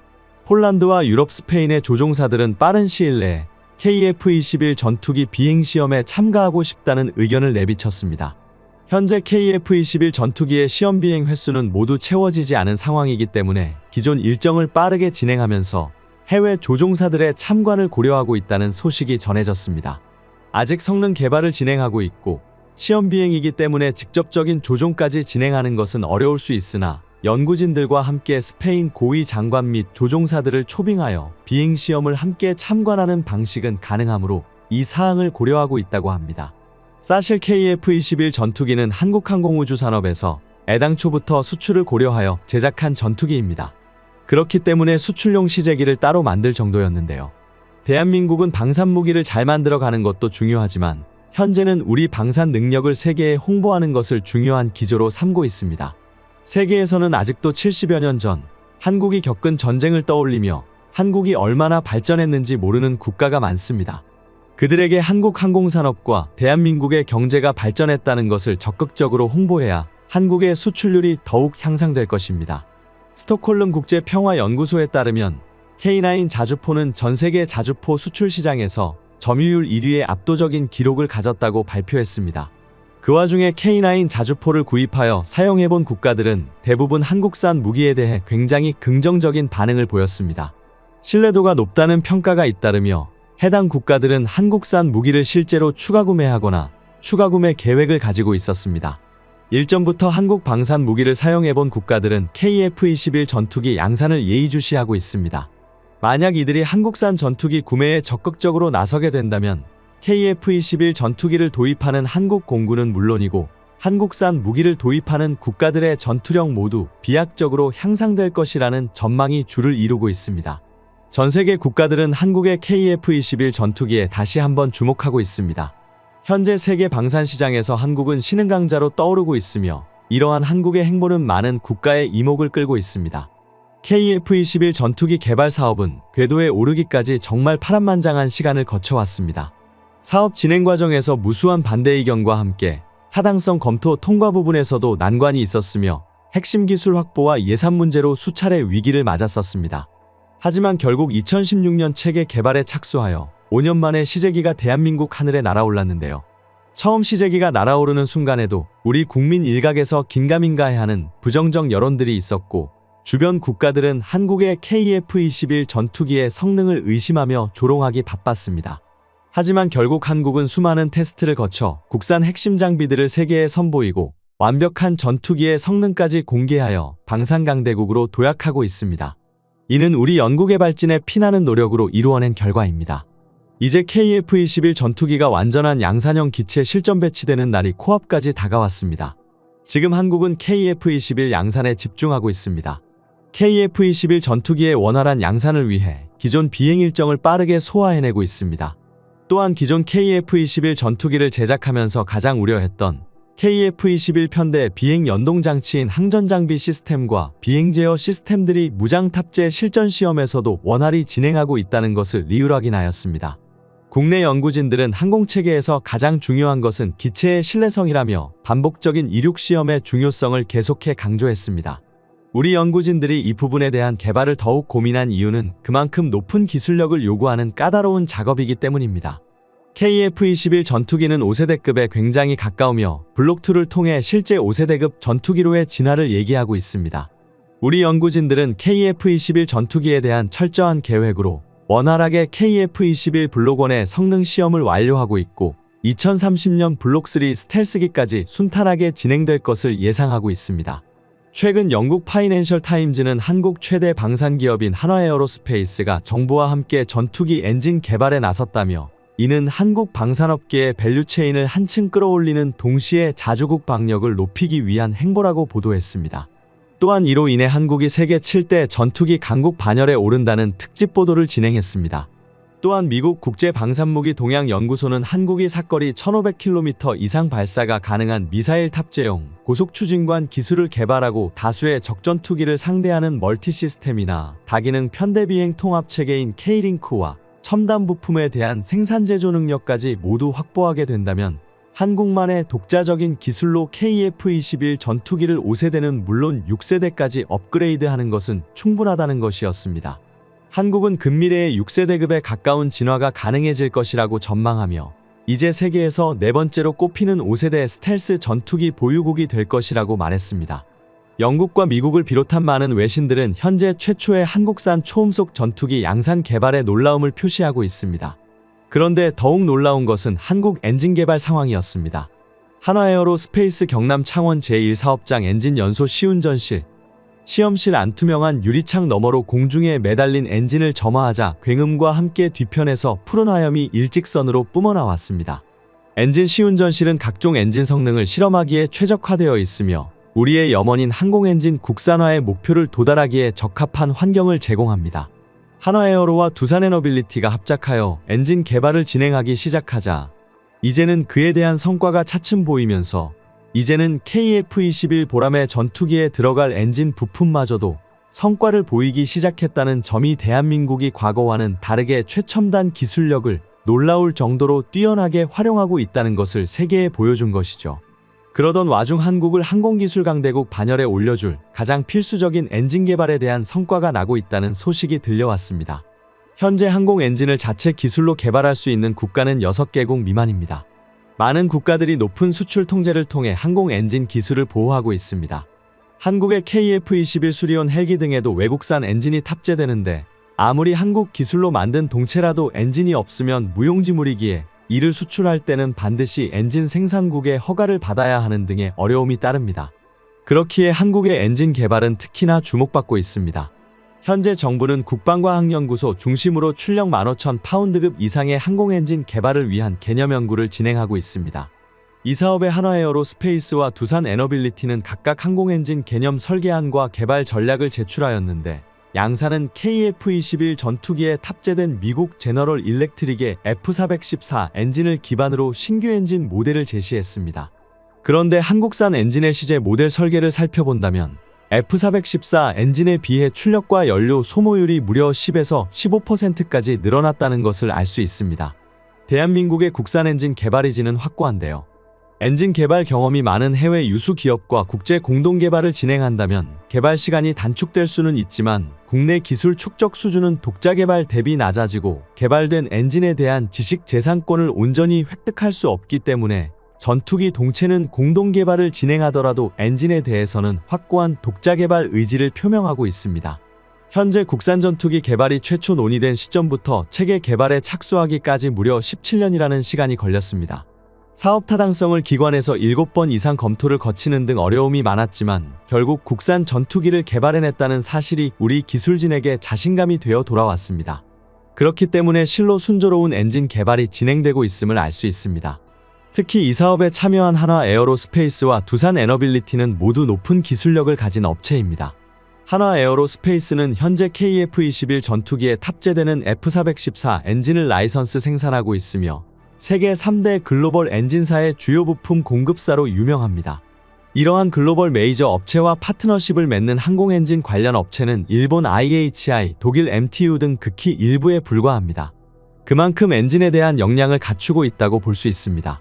폴란드와 유럽 스페인의 조종사들은 빠른 시일 내에 KF-21 전투기 비행시험에 참가하고 싶다는 의견을 내비쳤습니다. 현재 KF-21 전투기의 시험 비행 횟수는 모두 채워지지 않은 상황이기 때문에 기존 일정을 빠르게 진행하면서 해외 조종사들의 참관을 고려하고 있다는 소식이 전해졌습니다. 아직 성능 개발을 진행하고 있고 시험 비행이기 때문에 직접적인 조종까지 진행하는 것은 어려울 수 있으나 연구진들과 함께 스페인 고위 장관 및 조종사들을 초빙하여 비행 시험을 함께 참관하는 방식은 가능하므로 이 사항을 고려하고 있다고 합니다. 사실 KF-21 전투기는 한국항공우주산업에서 애당초부터 수출을 고려하여 제작한 전투기입니다. 그렇기 때문에 수출용 시제기를 따로 만들 정도였는데요. 대한민국은 방산무기를 잘 만들어가는 것도 중요하지만 현재는 우리 방산 능력을 세계에 홍보하는 것을 중요한 기조로 삼고 있습니다. 세계에서는 아직도 70여 년 전 한국이 겪은 전쟁을 떠올리며 한국이 얼마나 발전했는지 모르는 국가가 많습니다. 그들에게 한국 항공산업과 대한민국의 경제가 발전했다는 것을 적극적으로 홍보해야 한국의 수출률이 더욱 향상될 것입니다. 스톡홀름 국제평화연구소에 따르면 K9 자주포는 전 세계 자주포 수출 시장에서 점유율 1위의 압도적인 기록을 가졌다고 발표했습니다. 그 와중에 K9 자주포를 구입하여 사용해본 국가들은 대부분 한국산 무기에 대해 굉장히 긍정적인 반응을 보였습니다. 신뢰도가 높다는 평가가 잇따르며 해당 국가들은 한국산 무기를 실제로 추가 구매하거나 추가 구매 계획을 가지고 있었습니다. 일전부터 한국 방산 무기를 사용해본 국가들은 KF-21 전투기 양산을 예의주시하고 있습니다. 만약 이들이 한국산 전투기 구매에 적극적으로 나서게 된다면 KF-21 전투기를 도입하는 한국 공군은 물론이고 한국산 무기를 도입하는 국가들의 전투력 모두 비약적으로 향상될 것이라는 전망이 줄을 이루고 있습니다. 전 세계 국가들은 한국의 KF-21 전투기에 다시 한번 주목하고 있습니다. 현재 세계 방산 시장에서 한국은 신흥 강자로 떠오르고 있으며 이러한 한국의 행보는 많은 국가의 이목을 끌고 있습니다. KF-21 전투기 개발 사업은 궤도에 오르기까지 정말 파란만장한 시간을 거쳐왔습니다. 사업 진행 과정에서 무수한 반대 의견과 함께 타당성 검토 통과 부분에서도 난관이 있었으며 핵심 기술 확보와 예산 문제로 수차례 위기를 맞았었습니다. 하지만 결국 2016년 체계 개발에 착수하여 5년 만에 시제기가 대한민국 하늘에 날아올랐는데요. 처음 시제기가 날아오르는 순간에도 우리 국민 일각에서 긴가민가해하는 부정적 여론들이 있었고 주변 국가들은 한국의 KF-21 전투기의 성능을 의심하며 조롱하기 바빴습니다. 하지만 결국 한국은 수많은 테스트를 거쳐 국산 핵심 장비들을 세계에 선보이고 완벽한 전투기의 성능까지 공개하여 방산강대국으로 도약하고 있습니다. 이는 우리 연구개발진의 피나는 노력으로 이루어낸 결과입니다. 이제 KF-21 전투기가 완전한 양산형 기체 실전 배치되는 날이 코앞까지 다가왔습니다. 지금 한국은 KF-21 양산에 집중하고 있습니다. KF-21 전투기의 원활한 양산을 위해 기존 비행 일정을 빠르게 소화해내고 있습니다. 또한 기존 KF-21 전투기를 제작하면서 가장 우려했던 KF-21 편대 비행 연동장치인 항전장비 시스템과 비행 제어 시스템들이 무장 탑재 실전 시험에서도 원활히 진행하고 있다는 것을 리을확인하였습니다. 국내 연구진들은 항공체계에서 가장 중요한 것은 기체의 신뢰성이라며 반복적인 이륙 시험의 중요성을 계속해 강조했습니다. 우리 연구진들이 이 부분에 대한 개발을 더욱 고민한 이유는 그만큼 높은 기술력을 요구하는 까다로운 작업이기 때문입니다. KF-21 전투기는 5세대급에 굉장히 가까우며 블록2를 통해 실제 5세대급 전투기로의 진화를 얘기하고 있습니다. 우리 연구진들은 KF-21 전투기에 대한 철저한 계획으로 원활하게 KF-21 블록1의 성능 시험을 완료하고 있고 2030년 블록3 스텔스기까지 순탄하게 진행될 것을 예상하고 있습니다. 최근 영국 파이낸셜 타임즈는 한국 최대 방산기업인 한화에어로스페이스가 정부와 함께 전투기 엔진 개발에 나섰다며 이는 한국 방산업계의 밸류체인을 한층 끌어올리는 동시에 자주국 박력을 높이기 위한 행보라고 보도했습니다. 또한 이로 인해 한국이 세계 7대 전투기 강국 반열에 오른다는 특집 보도를 진행했습니다. 또한 미국 국제방산무기 동향연구소는 한국이 사거리 1500km 이상 발사가 가능한 미사일 탑재용 고속추진관 기술을 개발하고 다수의 적전투기를 상대하는 멀티시스템이나 다기능 편대비행 통합체계인 K링크와 첨단 부품에 대한 생산 제조 능력까지 모두 확보하게 된다면 한국만의 독자적인 기술로 KF-21 전투기를 5세대는 물론 6세대까지 업그레이드하는 것은 충분하다는 것이었습니다. 한국은 근미래의 6세대급에 가까운 진화가 가능해질 것이라고 전망하며 이제 세계에서 네 번째로 꼽히는 5세대 스텔스 전투기 보유국이 될 것이라고 말했습니다. 영국과 미국을 비롯한 많은 외신들은 현재 최초의 한국산 초음속 전투기 양산 개발에 놀라움을 표시하고 있습니다. 그런데 더욱 놀라운 것은 한국 엔진 개발 상황이었습니다. 한화에어로스페이스 경남 창원 제1사업장 엔진 연소 시운전실, 시험실 안투명한 유리창 너머로 공중에 매달린 엔진을 점화하자 굉음과 함께 뒤편에서 푸른 화염이 일직선으로 뿜어나왔습니다. 엔진 시운전실은 각종 엔진 성능을 실험하기에 최적화되어 있으며 우리의 염원인 항공엔진 국산화의 목표를 도달하기에 적합한 환경을 제공합니다. 한화에어로와 두산에너빌리티가 합작하여 엔진 개발을 진행하기 시작하자 이제는 그에 대한 성과가 차츰 보이면서 이제는 KF-21 보람의 전투기에 들어갈 엔진 부품마저도 성과를 보이기 시작했다는 점이 대한민국이 과거와는 다르게 최첨단 기술력을 놀라울 정도로 뛰어나게 활용하고 있다는 것을 세계에 보여준 것이죠. 그러던 와중 한국을 항공기술 강대국 반열에 올려줄 가장 필수적인 엔진 개발에 대한 성과가 나고 있다는 소식이 들려왔습니다. 현재 항공 엔진을 자체 기술로 개발할 수 있는 국가는 6개국 미만입니다. 많은 국가들이 높은 수출 통제를 통해 항공 엔진 기술을 보호하고 있습니다. 한국의 KF-21 수리온 헬기 등에도 외국산 엔진이 탑재되는데 아무리 한국 기술로 만든 동체라도 엔진이 없으면 무용지물이기에 이를 수출할 때는 반드시 엔진 생산국의 허가를 받아야 하는 등의 어려움이 따릅니다. 그렇기에 한국의 엔진 개발은 특히나 주목받고 있습니다. 현재 정부는 국방과학연구소 중심으로 출력 15,000파운드급 이상의 항공엔진 개발을 위한 개념 연구를 진행하고 있습니다. 이 사업에 한화에어로스페이스와 두산에너빌리티는 각각 항공엔진 개념 설계안과 개발 전략을 제출하였는데 양사는 KF-21 전투기에 탑재된 미국 제너럴 일렉트릭의 F414 엔진을 기반으로 신규 엔진 모델을 제시했습니다. 그런데 한국산 엔진의 시제 모델 설계를 살펴본다면 F414 엔진에 비해 출력과 연료 소모율이 무려 10에서 15%까지 늘어났다는 것을 알 수 있습니다. 대한민국의 국산 엔진 개발 의지는 확고한데요. 엔진 개발 경험이 많은 해외 유수 기업과 국제 공동 개발을 진행한다면 개발 시간이 단축될 수는 있지만 국내 기술 축적 수준은 독자 개발 대비 낮아지고 개발된 엔진에 대한 지식 재산권을 온전히 획득할 수 없기 때문에 전투기 동체는 공동 개발을 진행하더라도 엔진에 대해서는 확고한 독자 개발 의지를 표명하고 있습니다. 현재 국산 전투기 개발이 최초 논의된 시점부터 체계 개발에 착수하기까지 무려 17년이라는 시간이 걸렸습니다. 사업 타당성을 기관에서 7번 이상 검토를 거치는 등 어려움이 많았지만 결국 국산 전투기를 개발해냈다는 사실이 우리 기술진에게 자신감이 되어 돌아왔습니다. 그렇기 때문에 실로 순조로운 엔진 개발이 진행되고 있음을 알 수 있습니다. 특히 이 사업에 참여한 한화에어로스페이스와 두산에너빌리티는 모두 높은 기술력을 가진 업체입니다. 한화에어로스페이스는 현재 KF-21 전투기에 탑재되는 F414 엔진을 라이선스 생산하고 있으며 세계 3대 글로벌 엔진사의 주요 부품 공급사로 유명합니다. 이러한 글로벌 메이저 업체와 파트너십을 맺는 항공엔진 관련 업체는 일본 IHI, 독일 MTU 등 극히 일부에 불과합니다. 그만큼 엔진에 대한 역량을 갖추고 있다고 볼 수 있습니다.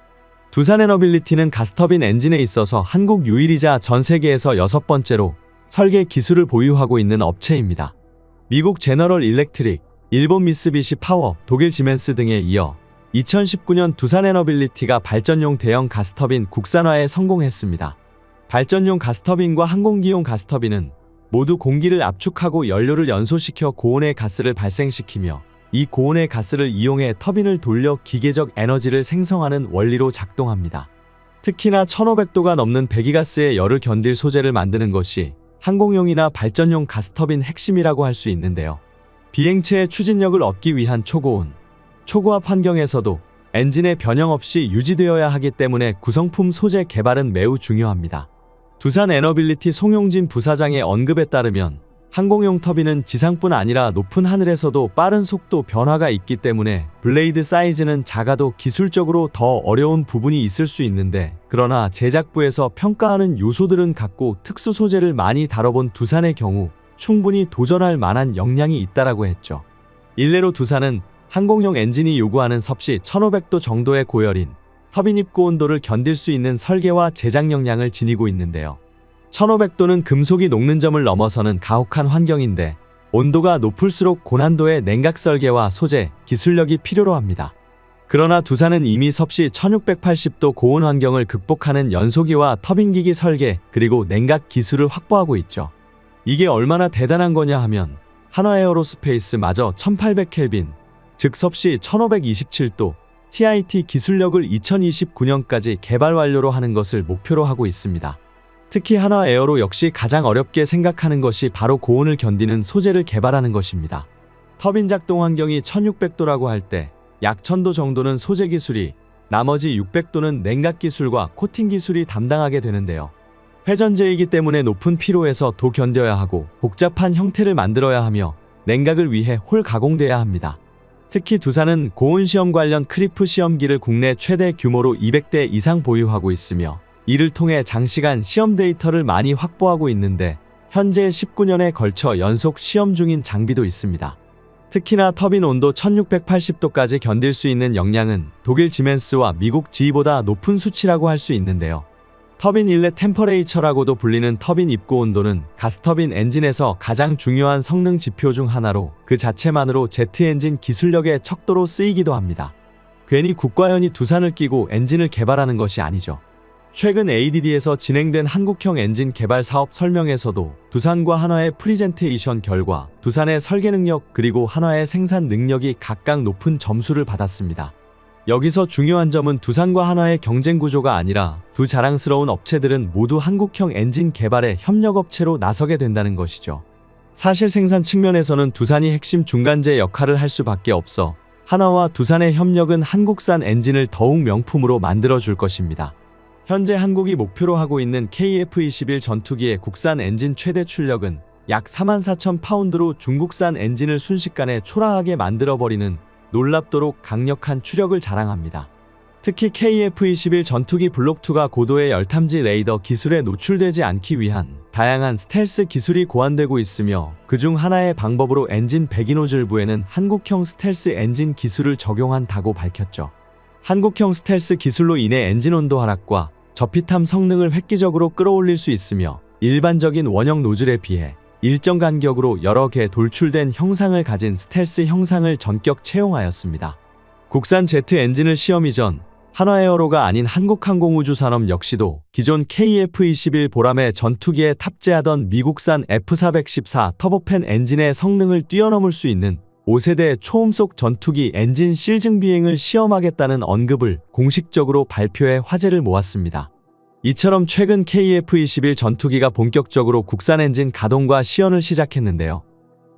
두산에너빌리티는 가스터빈 엔진에 있어서 한국 유일이자 전 세계에서 6번째로 설계 기술을 보유하고 있는 업체입니다. 미국 제너럴 일렉트릭, 일본 미쓰비시 파워, 독일 지멘스 등에 이어 2019년 두산에너빌리티가 발전용 대형 가스터빈 국산화에 성공했습니다. 발전용 가스터빈과 항공기용 가스터빈은 모두 공기를 압축하고 연료를 연소시켜 고온의 가스를 발생시키며 이 고온의 가스를 이용해 터빈을 돌려 기계적 에너지를 생성하는 원리로 작동합니다. 특히나 1500도가 넘는 배기가스의 열을 견딜 소재를 만드는 것이 항공용이나 발전용 가스터빈 핵심이라고 할 수 있는데요. 비행체의 추진력을 얻기 위한 초고온, 초고압 환경에서도 엔진의 변형 없이 유지되어야 하기 때문에 구성품 소재 개발은 매우 중요합니다. 두산에너빌리티 송용진 부사장의 언급에 따르면 항공용 터빈은 지상뿐 아니라 높은 하늘에서도 빠른 속도 변화가 있기 때문에 블레이드 사이즈는 작아도 기술적으로 더 어려운 부분이 있을 수 있는데 그러나 제작부에서 평가하는 요소들은 같고 특수 소재를 많이 다뤄본 두산의 경우 충분히 도전할 만한 역량이 있다라고 했죠. 일례로 두산은 항공용 엔진이 요구하는 섭씨 1500도 정도의 고열인 터빈 입고 온도를 견딜 수 있는 설계와 제작 역량을 지니고 있는데요. 1500도는 금속이 녹는 점을 넘어서는 가혹한 환경인데 온도가 높을수록 고난도의 냉각 설계와 소재, 기술력이 필요로 합니다. 그러나 두산은 이미 섭씨 1680도 고온 환경을 극복하는 연소기와 터빈기기 설계 그리고 냉각 기술을 확보하고 있죠. 이게 얼마나 대단한 거냐 하면 한화에어로스페이스마저 1800켈빈, 즉 섭씨 1527도 TIT 기술력을 2029년까지 개발 완료로 하는 것을 목표로 하고 있습니다. 특히 한화에어로 역시 가장 어렵게 생각하는 것이 바로 고온을 견디는 소재를 개발하는 것입니다. 터빈 작동 환경이 1600도라고 할 때 약 1000도 정도는 소재 기술이, 나머지 600도는 냉각 기술과 코팅 기술이 담당하게 되는데요. 회전제이기 때문에 높은 피로에서 도 견뎌야 하고 복잡한 형태를 만들어야 하며 냉각을 위해 홀 가공돼야 합니다. 특히 두산은 고온 시험 관련 크리프 시험기를 국내 최대 규모로 200대 이상 보유하고 있으며 이를 통해 장시간 시험 데이터를 많이 확보하고 있는데 현재 19년에 걸쳐 연속 시험 중인 장비도 있습니다. 특히나 터빈 온도 1680도까지 견딜 수 있는 역량은 독일 지멘스와 미국 지이보다 높은 수치라고 할 수 있는데요. 터빈 인렛 템퍼레이처라고도 불리는 터빈 입고 온도는 가스터빈 엔진에서 가장 중요한 성능 지표 중 하나로 그 자체만으로 제트 엔진 기술력의 척도로 쓰이기도 합니다. 괜히 국가연이 두산을 끼고 엔진을 개발하는 것이 아니죠. 최근 ADD에서 진행된 한국형 엔진 개발 사업 설명에서도 두산과 한화의 프리젠테이션 결과 두산의 설계 능력 그리고 한화의 생산 능력이 각각 높은 점수를 받았습니다. 여기서 중요한 점은 두산과 한화의 경쟁 구조가 아니라 두 자랑스러운 업체들은 모두 한국형 엔진 개발에 협력업체로 나서게 된다는 것이죠. 사실 생산 측면에서는 두산이 핵심 중간재 역할을 할 수밖에 없어 한화와 두산의 협력은 한국산 엔진을 더욱 명품으로 만들어줄 것입니다. 현재 한국이 목표로 하고 있는 KF-21 전투기의 국산 엔진 최대 출력은 약 44,000파운드로 중국산 엔진을 순식간에 초라하게 만들어버리는 놀랍도록 강력한 추력을 자랑합니다. 특히 KF-21 전투기 블록2가 고도의 열탐지 레이더 기술에 노출되지 않기 위한 다양한 스텔스 기술이 고안되고 있으며 그중 하나의 방법으로 엔진 배기노즐부에는 한국형 스텔스 엔진 기술을 적용한다고 밝혔죠. 한국형 스텔스 기술로 인해 엔진 온도 하락과 저피탐 성능을 획기적으로 끌어올릴 수 있으며 일반적인 원형 노즐에 비해 일정 간격으로 여러 개 돌출된 형상을 가진 스텔스 형상을 전격 채용하였습니다. 국산 제트 엔진을 시험 이전 한화에어로가 아닌 한국항공우주산업 역시도 기존 KF-21 보람의 전투기에 탑재하던 미국산 F414 터보팬 엔진의 성능을 뛰어넘을 수 있는 5세대 초음속 전투기 엔진 실증 비행을 시험하겠다는 언급을 공식적으로 발표해 화제를 모았습니다. 이처럼 최근 KF-21 전투기가 본격적으로 국산 엔진 가동과 시연을 시작했는데요.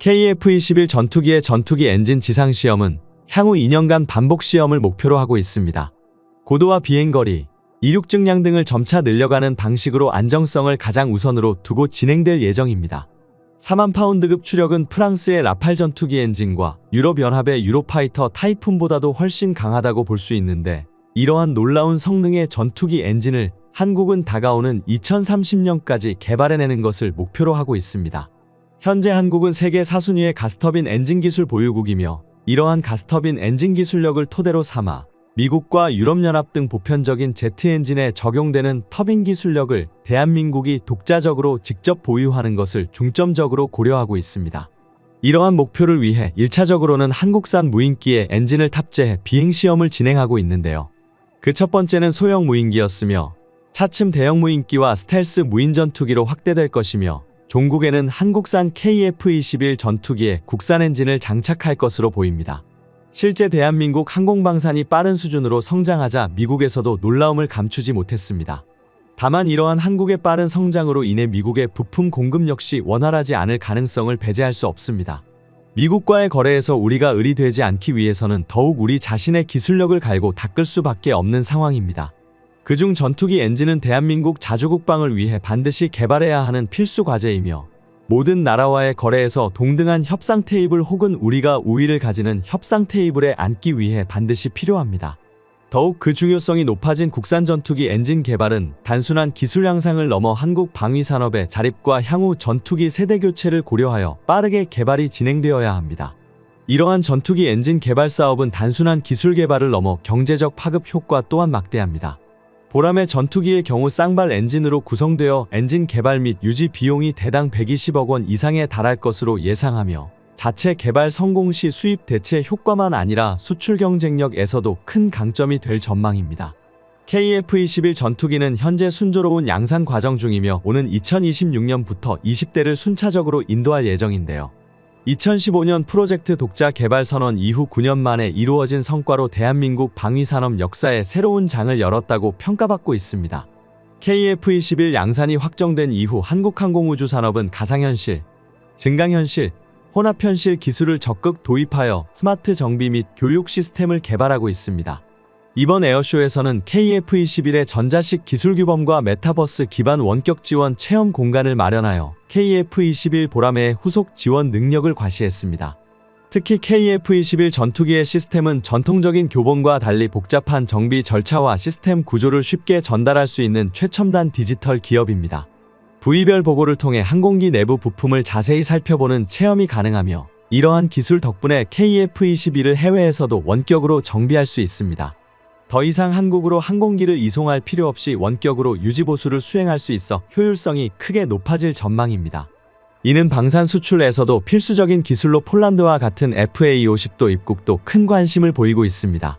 KF-21 전투기의 전투기 엔진 지상 시험은 향후 2년간 반복 시험을 목표로 하고 있습니다. 고도와 비행거리, 이륙 증량 등을 점차 늘려가는 방식으로 안정성을 가장 우선으로 두고 진행될 예정입니다. 4만 파운드급 추력은 프랑스의 라팔 전투기 엔진과 유럽연합의 유로파이터 타이푼보다도 훨씬 강하다고 볼 수 있는데 이러한 놀라운 성능의 전투기 엔진을 한국은 다가오는 2030년까지 개발해내는 것을 목표로 하고 있습니다. 현재 한국은 세계 4순위의 가스터빈 엔진 기술 보유국이며 이러한 가스터빈 엔진 기술력을 토대로 삼아 미국과 유럽연합 등 보편적인 제트 엔진에 적용되는 터빈 기술력을 대한민국이 독자적으로 직접 보유하는 것을 중점적으로 고려하고 있습니다. 이러한 목표를 위해 1차적으로는 한국산 무인기에 엔진을 탑재해 비행시험을 진행하고 있는데요. 그 첫 번째는 소형 무인기였으며 차츰 대형 무인기와 스텔스 무인 전투기로 확대될 것이며 종국에는 한국산 KF-21 전투기에 국산 엔진을 장착할 것으로 보입니다. 실제 대한민국 항공방산이 빠른 수준으로 성장하자 미국에서도 놀라움을 감추지 못했습니다. 다만 이러한 한국의 빠른 성장으로 인해 미국의 부품 공급 역시 원활하지 않을 가능성을 배제할 수 없습니다. 미국과의 거래에서 우리가 의리되지 않기 위해서는 더욱 우리 자신의 기술력을 갈고 닦을 수밖에 없는 상황입니다. 그중 전투기 엔진은 대한민국 자주국방을 위해 반드시 개발해야 하는 필수 과제이며 모든 나라와의 거래에서 동등한 협상 테이블 혹은 우리가 우위를 가지는 협상 테이블에 앉기 위해 반드시 필요합니다. 더욱 그 중요성이 높아진 국산 전투기 엔진 개발은 단순한 기술 향상을 넘어 한국 방위산업의 자립과 향후 전투기 세대 교체를 고려하여 빠르게 개발이 진행되어야 합니다. 이러한 전투기 엔진 개발 사업은 단순한 기술 개발을 넘어 경제적 파급 효과 또한 막대합니다. 보람의 전투기의 경우 쌍발 엔진으로 구성되어 엔진 개발 및 유지 비용이 대당 120억 원 이상에 달할 것으로 예상하며 자체 개발 성공 시 수입 대체 효과만 아니라 수출 경쟁력에서도 큰 강점이 될 전망입니다. KF-21 전투기는 현재 순조로운 양산 과정 중이며 오는 2026년부터 20대를 순차적으로 인도할 예정인데요. 2015년 프로젝트 독자 개발 선언 이후 9년 만에 이루어진 성과로 대한민국 방위산업 역사에 새로운 장을 열었다고 평가받고 있습니다. KF-21 양산이 확정된 이후 한국항공우주산업은 가상현실, 증강현실, 혼합현실 기술을 적극 도입하여 스마트 정비 및 교육 시스템을 개발하고 있습니다. 이번 에어쇼에서는 KF-21의 전자식 기술규범과 메타버스 기반 원격 지원 체험 공간을 마련하여 KF-21 보람의 후속 지원 능력을 과시했습니다. 특히 KF-21 전투기의 시스템은 전통적인 교본과 달리 복잡한 정비 절차와 시스템 구조를 쉽게 전달할 수 있는 최첨단 디지털 기업입니다. 부위별 보고를 통해 항공기 내부 부품을 자세히 살펴보는 체험이 가능하며 이러한 기술 덕분에 KF-21을 해외에서도 원격으로 정비할 수 있습니다. 더 이상 한국으로 항공기를 이송할 필요 없이 원격으로 유지보수를 수행할 수 있어 효율성이 크게 높아질 전망입니다. 이는 방산 수출에서도 필수적인 기술로 폴란드와 같은 FA50도 입국도 큰 관심을 보이고 있습니다.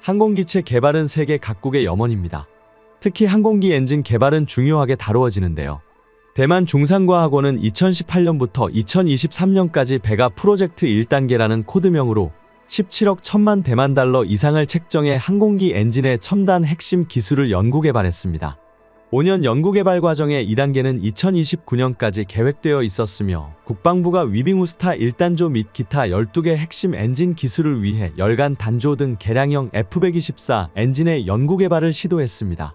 항공기체 개발은 세계 각국의 염원입니다. 특히 항공기 엔진 개발은 중요하게 다루어지는데요. 대만 중산과학원은 2018년부터 2023년까지 베가 프로젝트 1단계라는 코드명으로 17억 1천만 대만 달러 이상을 책정해 항공기 엔진의 첨단 핵심 기술을 연구개발했습니다. 5년 연구개발 과정의 2단계는 2029년까지 계획되어 있었으며 국방부가 위빙우스타 1단조 및 기타 12개 핵심 엔진 기술을 위해 열간 단조 등 개량형 F-124 엔진의 연구개발을 시도했습니다.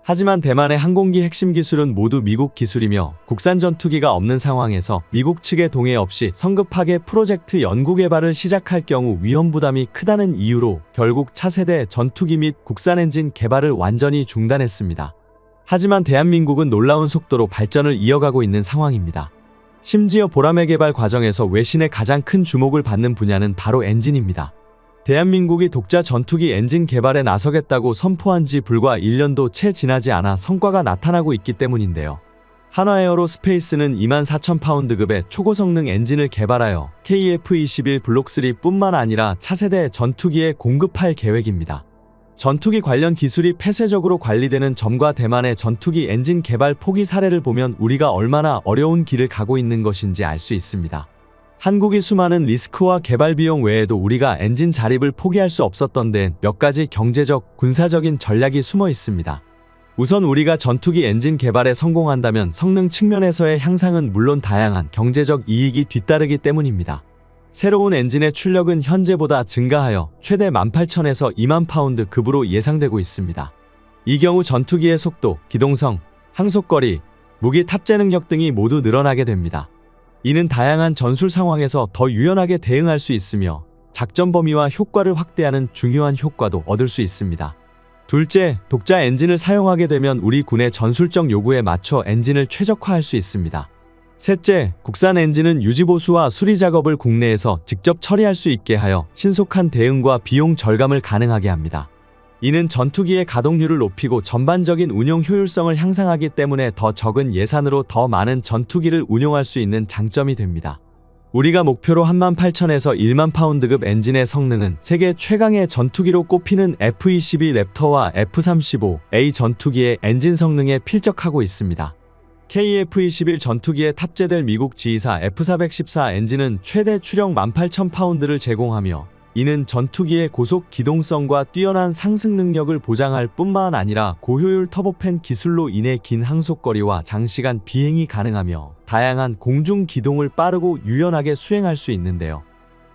하지만 대만의 항공기 핵심 기술은 모두 미국 기술이며 국산 전투기가 없는 상황에서 미국 측의 동의 없이 성급하게 프로젝트 연구개발을 시작할 경우 위험 부담이 크다는 이유로 결국 차세대 전투기 및 국산 엔진 개발을 완전히 중단했습니다. 하지만 대한민국은 놀라운 속도로 발전을 이어가고 있는 상황입니다. 심지어 보라매 개발 과정에서 외신의 가장 큰 주목을 받는 분야는 바로 엔진입니다. 대한민국이 독자 전투기 엔진 개발에 나서겠다고 선포한 지 불과 1년도 채 지나지 않아 성과가 나타나고 있기 때문인데요. 한화에어로스페이스는 24,000파운드급의 초고성능 엔진을 개발하여 KF-21 블록3 뿐만 아니라 차세대 전투기에 공급할 계획입니다. 전투기 관련 기술이 폐쇄적으로 관리되는 점과 대만의 전투기 엔진 개발 포기 사례를 보면 우리가 얼마나 어려운 길을 가고 있는 것인지 알 수 있습니다. 한국이 수많은 리스크와 개발 비용 외에도 우리가 엔진 자립을 포기할 수 없었던 데엔 몇 가지 경제적, 군사적인 전략이 숨어 있습니다. 우선 우리가 전투기 엔진 개발에 성공한다면 성능 측면에서의 향상은 물론 다양한 경제적 이익이 뒤따르기 때문입니다. 새로운 엔진의 출력은 현재보다 증가하여 최대 18,000에서 2만 파운드 급으로 예상되고 있습니다. 이 경우 전투기의 속도, 기동성, 항속거리, 무기 탑재 능력 등이 모두 늘어나게 됩니다. 이는 다양한 전술 상황에서 더 유연하게 대응할 수 있으며 작전 범위와 효과를 확대하는 중요한 효과도 얻을 수 있습니다. 둘째, 독자 엔진을 사용하게 되면 우리 군의 전술적 요구에 맞춰 엔진을 최적화할 수 있습니다. 셋째, 국산 엔진은 유지보수와 수리 작업을 국내에서 직접 처리할 수 있게 하여 신속한 대응과 비용 절감을 가능하게 합니다. 이는 전투기의 가동률을 높이고 전반적인 운용 효율성을 향상하기 때문에 더 적은 예산으로 더 많은 전투기를 운용할 수 있는 장점이 됩니다. 우리가 목표로 18,000에서 1만 파운드급 엔진의 성능은 세계 최강의 전투기로 꼽히는 F-22 랩터와 F-35A 전투기의 엔진 성능에 필적하고 있습니다. KF-21 전투기에 탑재될 미국 지휘사 F-414 엔진은 최대 추력 18,000파운드를 제공하며 이는 전투기의 고속 기동성과 뛰어난 상승 능력을 보장할 뿐만 아니라 고효율 터보팬 기술로 인해 긴 항속거리와 장시간 비행이 가능하며 다양한 공중 기동을 빠르고 유연하게 수행할 수 있는데요.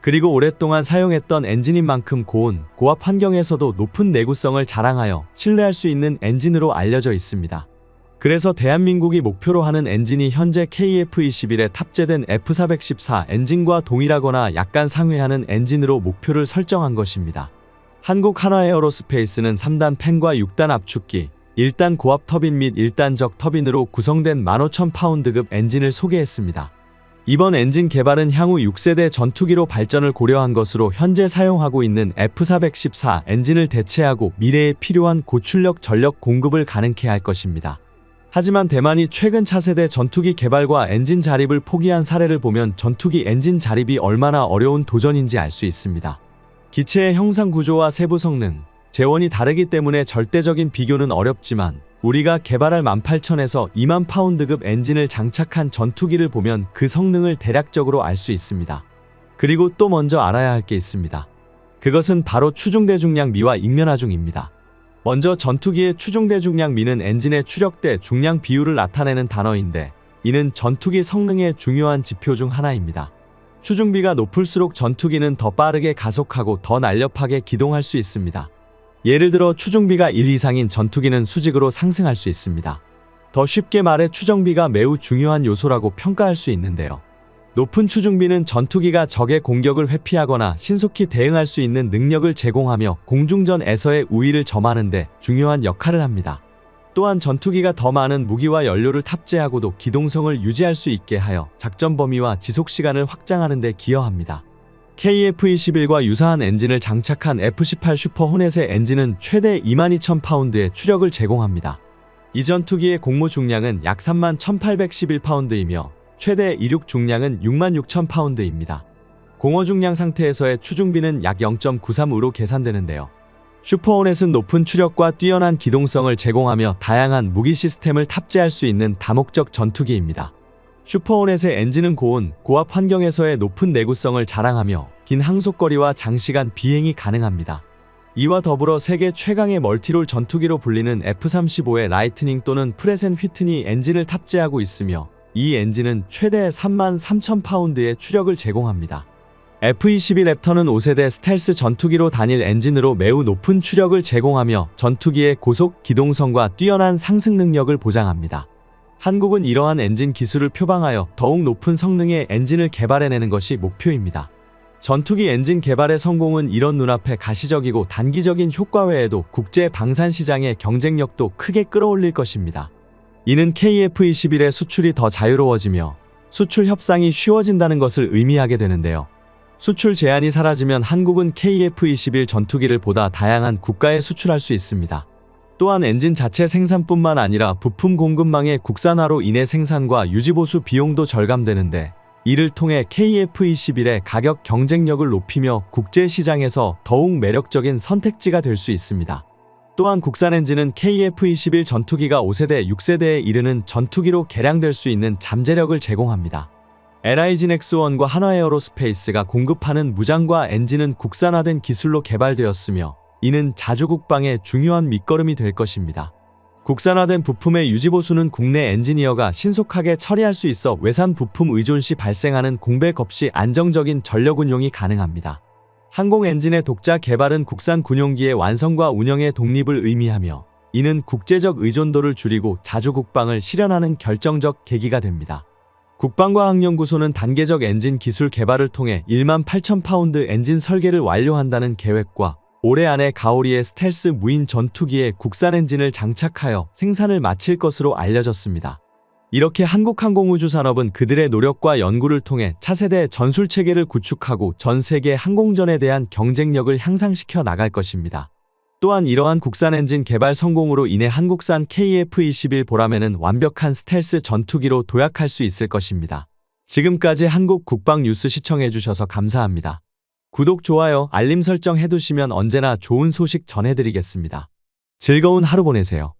그리고 오랫동안 사용했던 엔진인 만큼 고온, 고압 환경에서도 높은 내구성을 자랑하여 신뢰할 수 있는 엔진으로 알려져 있습니다. 그래서 대한민국이 목표로 하는 엔진이 현재 KF-21에 탑재된 F-414 엔진과 동일하거나 약간 상회하는 엔진으로 목표를 설정한 것입니다. 한국 한화에어로스페이스는 3단 팬과 6단 압축기, 1단 고압 터빈 및 1단적 터빈으로 구성된 15,000파운드급 엔진을 소개했습니다. 이번 엔진 개발은 향후 6세대 전투기로 발전을 고려한 것으로 현재 사용하고 있는 F-414 엔진을 대체하고 미래에 필요한 고출력 전력 공급을 가능케 할 것입니다. 하지만 대만이 최근 차세대 전투기 개발과 엔진 자립을 포기한 사례를 보면 전투기 엔진 자립이 얼마나 어려운 도전인지 알 수 있습니다. 기체의 형상 구조와 세부 성능, 재원이 다르기 때문에 절대적인 비교는 어렵지만 우리가 개발할 18,000에서 2만 파운드급 엔진을 장착한 전투기를 보면 그 성능을 대략적으로 알 수 있습니다. 그리고 또 먼저 알아야 할 게 있습니다. 그것은 바로 추중대중량미와 익면하중입니다. 먼저 전투기의 추중대중량미는 엔진의 추력대 중량 비율을 나타내는 단어인데 이는 전투기 성능의 중요한 지표 중 하나입니다. 추중비가 높을수록 전투기는 더 빠르게 가속하고 더 날렵하게 기동할 수 있습니다. 예를 들어 추중비가 1 이상인 전투기는 수직으로 상승할 수 있습니다. 더 쉽게 말해 추정비가 매우 중요한 요소라고 평가할 수 있는데요. 높은 추중비는 전투기가 적의 공격을 회피하거나 신속히 대응할 수 있는 능력을 제공하며 공중전에서의 우위를 점하는 데 중요한 역할을 합니다. 또한 전투기가 더 많은 무기와 연료를 탑재하고도 기동성을 유지할 수 있게 하여 작전 범위와 지속 시간을 확장하는 데 기여합니다. KF-21과 유사한 엔진을 장착한 F-18 슈퍼 호넷의 엔진은 최대 22,000파운드의 추력을 제공합니다. 이 전투기의 공모 중량은 약 31,811파운드이며 최대 이륙 중량은 66,000파운드입니다. 공허 중량 상태에서의 추중비는 약 0.935로 계산되는데요. 슈퍼호넷은 높은 추력과 뛰어난 기동성을 제공하며 다양한 무기 시스템을 탑재할 수 있는 다목적 전투기입니다. 슈퍼호넷의 엔진은 고온, 고압 환경에서의 높은 내구성을 자랑하며 긴 항속거리와 장시간 비행이 가능합니다. 이와 더불어 세계 최강의 멀티롤 전투기로 불리는 F-35의 라이트닝 또는 프렛 앤 휘트니 엔진을 탑재하고 있으며 이 엔진은 최대 33,000파운드의 추력을 제공합니다. F-21 랩터는 5세대 스텔스 전투기로 단일 엔진으로 매우 높은 추력을 제공하며 전투기의 고속 기동성과 뛰어난 상승 능력을 보장합니다. 한국은 이러한 엔진 기술을 표방하여 더욱 높은 성능의 엔진을 개발해내는 것이 목표입니다. 전투기 엔진 개발의 성공은 이런 눈앞에 가시적이고 단기적인 효과 외에도 국제 방산 시장의 경쟁력도 크게 끌어올릴 것입니다. 이는 KF-21의 수출이 더 자유로워지며 수출 협상이 쉬워진다는 것을 의미하게 되는데요. 수출 제한이 사라지면 한국은 KF-21 전투기를 보다 다양한 국가에 수출할 수 있습니다. 또한 엔진 자체 생산뿐만 아니라 부품 공급망의 국산화로 인해 생산과 유지보수 비용도 절감되는데 이를 통해 KF-21의 가격 경쟁력을 높이며 국제시장에서 더욱 매력적인 선택지가 될 수 있습니다. 또한 국산 엔진은 KF-21 전투기가 5세대, 6세대에 이르는 전투기로 개량될 수 있는 잠재력을 제공합니다. LIG-X1과 한화에어로스페이스가 공급하는 무장과 엔진은 국산화된 기술로 개발되었으며 이는 자주국방의 중요한 밑거름이 될 것입니다. 국산화된 부품의 유지보수는 국내 엔지니어가 신속하게 처리할 수 있어 외산 부품 의존 시 발생하는 공백 없이 안정적인 전력 운용이 가능합니다. 항공 엔진의 독자 개발은 국산 군용기의 완성과 운영의 독립을 의미하며 이는 국제적 의존도를 줄이고 자주국방을 실현하는 결정적 계기가 됩니다. 국방과학연구소는 단계적 엔진 기술 개발을 통해 18,000파운드 엔진 설계를 완료한다는 계획과 올해 안에 가오리의 스텔스 무인 전투기에 국산 엔진을 장착하여 생산을 마칠 것으로 알려졌습니다. 이렇게 한국항공우주산업은 그들의 노력과 연구를 통해 차세대 전술체계를 구축하고 전 세계 항공전에 대한 경쟁력을 향상시켜 나갈 것입니다. 또한 이러한 국산 엔진 개발 성공으로 인해 한국산 KF-21 보라매는 완벽한 스텔스 전투기로 도약할 수 있을 것입니다. 지금까지 한국 국방 뉴스 시청해주셔서 감사합니다. 구독, 좋아요, 알림 설정 해두시면 언제나 좋은 소식 전해드리겠습니다. 즐거운 하루 보내세요.